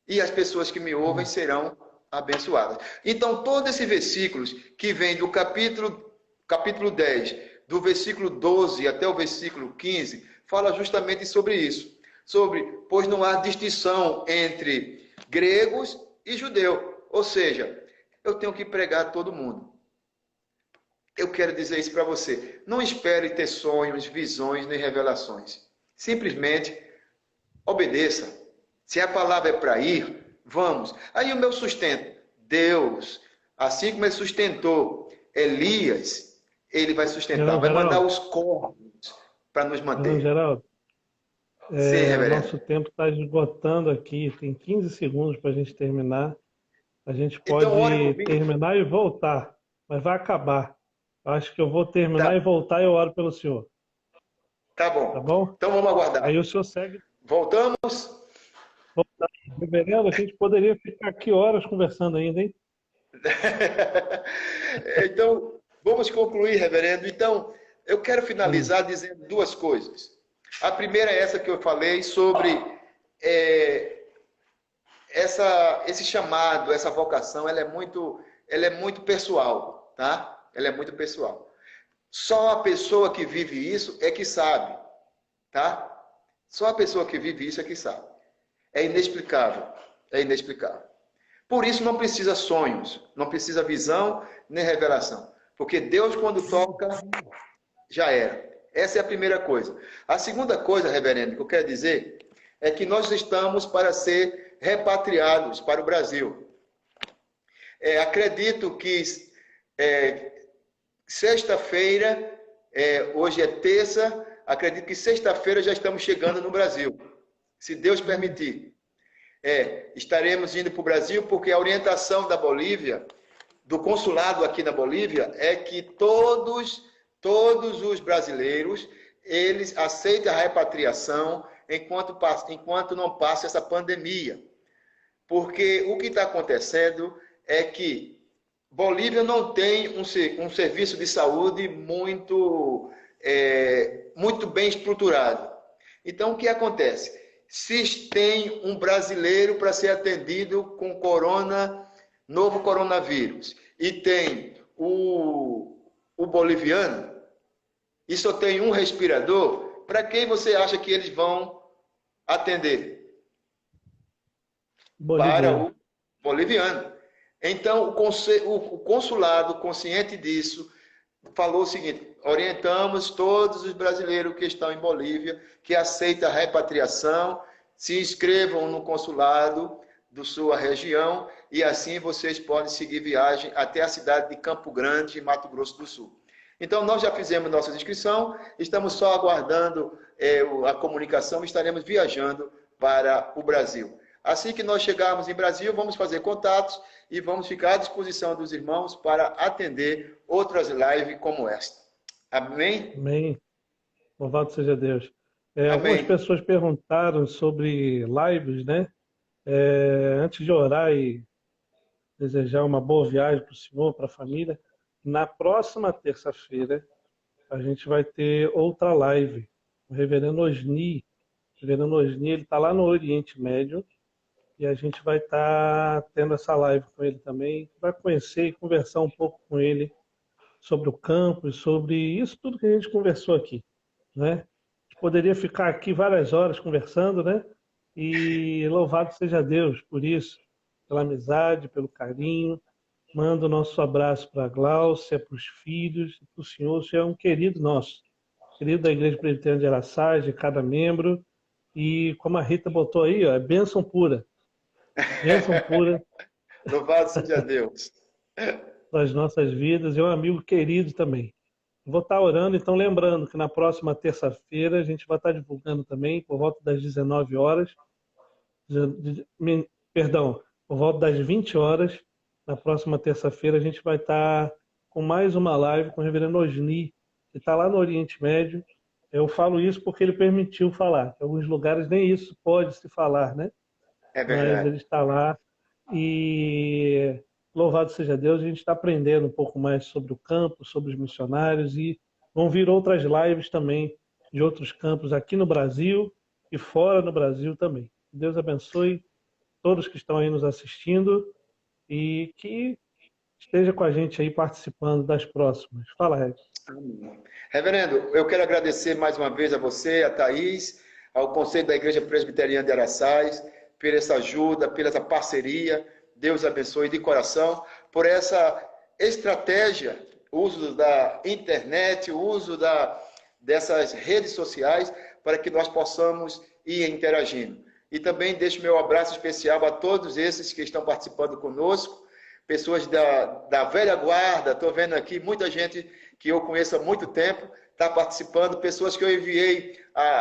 E as pessoas que me ouvem serão abençoadas. Então, todos esses versículos que vêm do capítulo 10, do versículo 12 até o versículo 15, fala justamente sobre isso. Pois não há distinção entre gregos e judeu. Ou seja, eu tenho que pregar a todo mundo. Eu quero dizer isso para você. Não espere ter sonhos, visões nem revelações. Simplesmente obedeça. Se a palavra é para ir, vamos. Aí o meu sustento. Deus, assim como ele sustentou Elias, ele vai sustentar. Vai mandar os corvos para nos manter. Geraldo, Sim, reverendo. nosso tempo está esgotando aqui. Tem 15 segundos para a gente terminar. A gente pode terminar e voltar, mas vai acabar. Acho que eu vou terminar e voltar e eu oro pelo senhor. Tá bom. Tá bom? Então vamos aguardar. Aí o senhor segue. Voltamos. Reverendo, a gente poderia ficar aqui horas conversando ainda, hein? Então, vamos concluir, reverendo. Então, eu quero finalizar dizendo 2 coisas. A primeira é essa que eu falei sobre esse chamado, essa vocação, ela é muito ela é muito pessoal, tá? Ela é muito pessoal. Só a pessoa que vive isso é que sabe, tá? Só a pessoa que vive isso é que sabe. É inexplicável, é inexplicável. Por isso não precisa sonhos, não precisa visão nem revelação. Porque Deus, quando toca, já era. Essa é a primeira coisa. A segunda coisa, reverendo, que eu quero dizer é que nós estamos para ser repatriados para o Brasil. Acredito que sexta-feira, hoje é terça, acredito que sexta-feira já estamos chegando no Brasil, se Deus permitir. Estaremos indo para o Brasil porque a orientação da Bolívia, do consulado aqui na Bolívia, é que todos os brasileiros, eles aceitem a repatriação enquanto não passe essa pandemia. Porque o que está acontecendo é que Bolívia não tem um serviço de saúde muito bem estruturado. Então, o que acontece? Se tem um brasileiro para ser atendido com novo coronavírus, e tem o boliviano, e só tem um respirador, para quem você acha que eles vão atender? Para o boliviano. Então, o consulado, consciente disso, falou o seguinte: orientamos todos os brasileiros que estão em Bolívia, que aceitam a repatriação, se inscrevam no consulado da sua região e assim vocês podem seguir viagem até a cidade de Campo Grande, em Mato Grosso do Sul. Então, nós já fizemos nossa inscrição, estamos só aguardando a comunicação e estaremos viajando para o Brasil. Assim que nós chegarmos em Brasil, vamos fazer contatos e vamos ficar à disposição dos irmãos para atender outras lives como esta. Amém? Amém. Louvado seja Deus. Amém. Algumas pessoas perguntaram sobre lives, né? Antes de orar e desejar uma boa viagem para o senhor, para a família, na próxima terça-feira a gente vai ter outra live. O reverendo Osni. O reverendo Osni, ele está lá no Oriente Médio e a gente vai estar tendo essa live com ele também. Vai conhecer e conversar um pouco com ele sobre o campo e sobre isso tudo que a gente conversou aqui, né? A gente poderia ficar aqui várias horas conversando, né? E louvado seja Deus por isso, pela amizade, pelo carinho. Manda o nosso abraço para a Gláucia, para os filhos, para o senhor. O senhor é um querido nosso, querido da Igreja Presbiteriana de Araçás, de cada membro. E como a Rita botou aí, ó, é bênção pura. Bênção pura. Louvado seja Deus. Das nossas vidas. É um amigo querido também. Vou estar orando, então lembrando que na próxima terça-feira a gente vai estar divulgando também, por volta das 19 horas, perdão, por volta das 20 horas, na próxima terça-feira a gente vai estar com mais uma live com o reverendo Osni, que está lá no Oriente Médio. Eu falo isso porque ele permitiu falar. Em alguns lugares nem isso pode se falar, né? É verdade. Mas ele está lá e louvado seja Deus, a gente está aprendendo um pouco mais sobre o campo, sobre os missionários e vão vir outras lives também de outros campos aqui no Brasil e fora no Brasil também. Deus abençoe todos que estão aí nos assistindo e que esteja com a gente aí participando das próximas. Fala, Regis. Reverendo, eu quero agradecer mais uma vez a você, a Thaís, ao Conselho da Igreja Presbiteriana de Araçás, por essa ajuda, por essa parceria. Deus abençoe de coração, por essa estratégia, o uso da internet, o uso dessas redes sociais, para que nós possamos ir interagindo. E também deixo meu abraço especial a todos esses que estão participando conosco, pessoas da velha guarda. Estou vendo aqui muita gente que eu conheço há muito tempo está participando, pessoas que eu enviei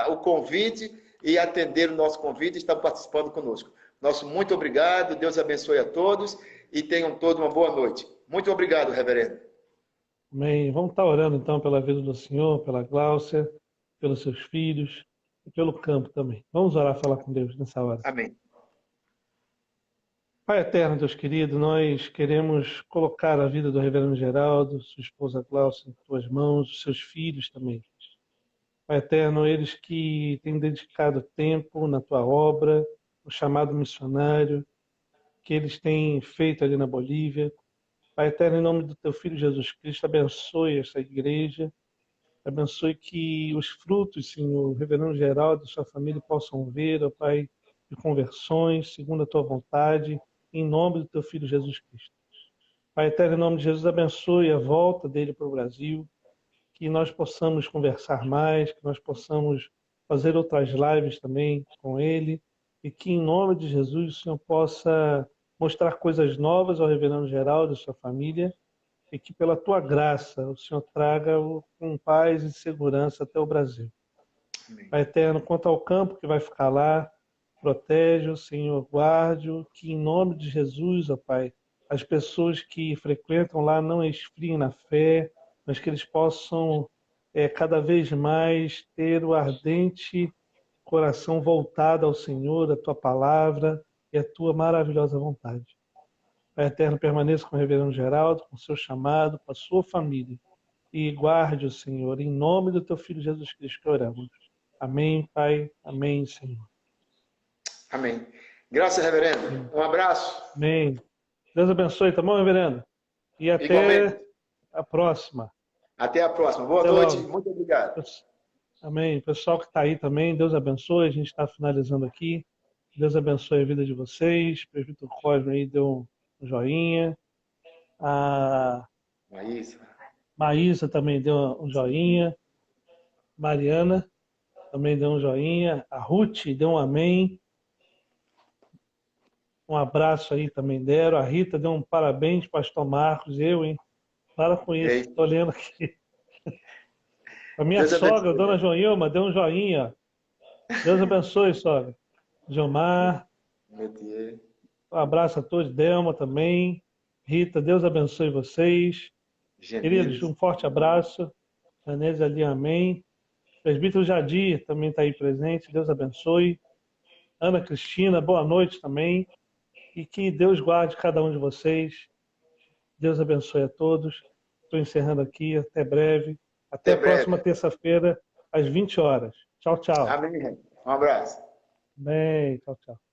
o convite e atenderam o nosso convite e estão participando conosco. Nosso muito obrigado, Deus abençoe a todos e tenham todos uma boa noite. Muito obrigado, reverendo. Amém. Vamos estar orando então pela vida do senhor, pela Gláucia, pelos seus filhos e pelo campo também. Vamos orar, falar com Deus nessa hora. Amém. Pai eterno, Deus querido, nós queremos colocar a vida do reverendo Geraldo, sua esposa Gláucia em tuas mãos, os seus filhos também. Pai eterno, eles que têm dedicado tempo na tua obra, no chamado missionário, que eles têm feito ali na Bolívia. Pai eterno, em nome do teu Filho Jesus Cristo, abençoe esta igreja, abençoe que os frutos, Senhor, o reverendo Geraldo e sua família possam ver, ó Pai, de conversões, segundo a tua vontade, em nome do teu Filho Jesus Cristo. Pai eterno, em nome de Jesus, abençoe a volta dele para o Brasil, que nós possamos conversar mais, que nós possamos fazer outras lives também com ele, e que em nome de Jesus o Senhor possa mostrar coisas novas ao reverendo Geraldo e sua família, e que pela tua graça o Senhor traga-o com paz e segurança até o Brasil. Amém. Pai eterno, quanto ao campo que vai ficar lá, protege-o, Senhor, guarde-o, que em nome de Jesus, ó Pai, as pessoas que frequentam lá não esfriem na fé, mas que eles possam cada vez mais ter o ardente coração voltado ao Senhor, a tua palavra e a tua maravilhosa vontade. Pai eterno, permaneça com o reverendo Geraldo, com o seu chamado, com a sua família. E guarde o Senhor, em nome do teu Filho Jesus Cristo que oramos. Amém, Pai. Amém, Senhor. Amém. Graças, reverendo. Um abraço. Amém. Deus abençoe, tá bom, reverendo? E até Igualmente. a próxima. Até a próxima. Boa Até noite. logo. Muito obrigado. Amém. Pessoal que está aí também, Deus abençoe. A gente está finalizando aqui. Deus abençoe a vida de vocês. O prefeito Cosme aí deu um joinha. A Maísa também deu um joinha. Mariana também deu um joinha. A Ruth deu um amém. Um abraço aí também deram. A Rita deu um parabéns, pastor Marcos. Eu, hein? Para com isso. Estou lendo aqui. A minha sogra, dona Joilma, deu um joinha. Deus abençoe, sogra. Gilmar. Um abraço a todos. Delma também. Rita, Deus abençoe vocês. Queridos, um forte abraço. Janese ali, amém. Presbítero Jadir também está aí presente. Deus abençoe. Ana Cristina, boa noite também. E que Deus guarde cada um de vocês. Deus abençoe a todos. Estou encerrando aqui. Até breve. Até a próxima terça-feira, às 20 horas. Tchau, tchau. Amém. Um abraço. Bem, tchau, tchau.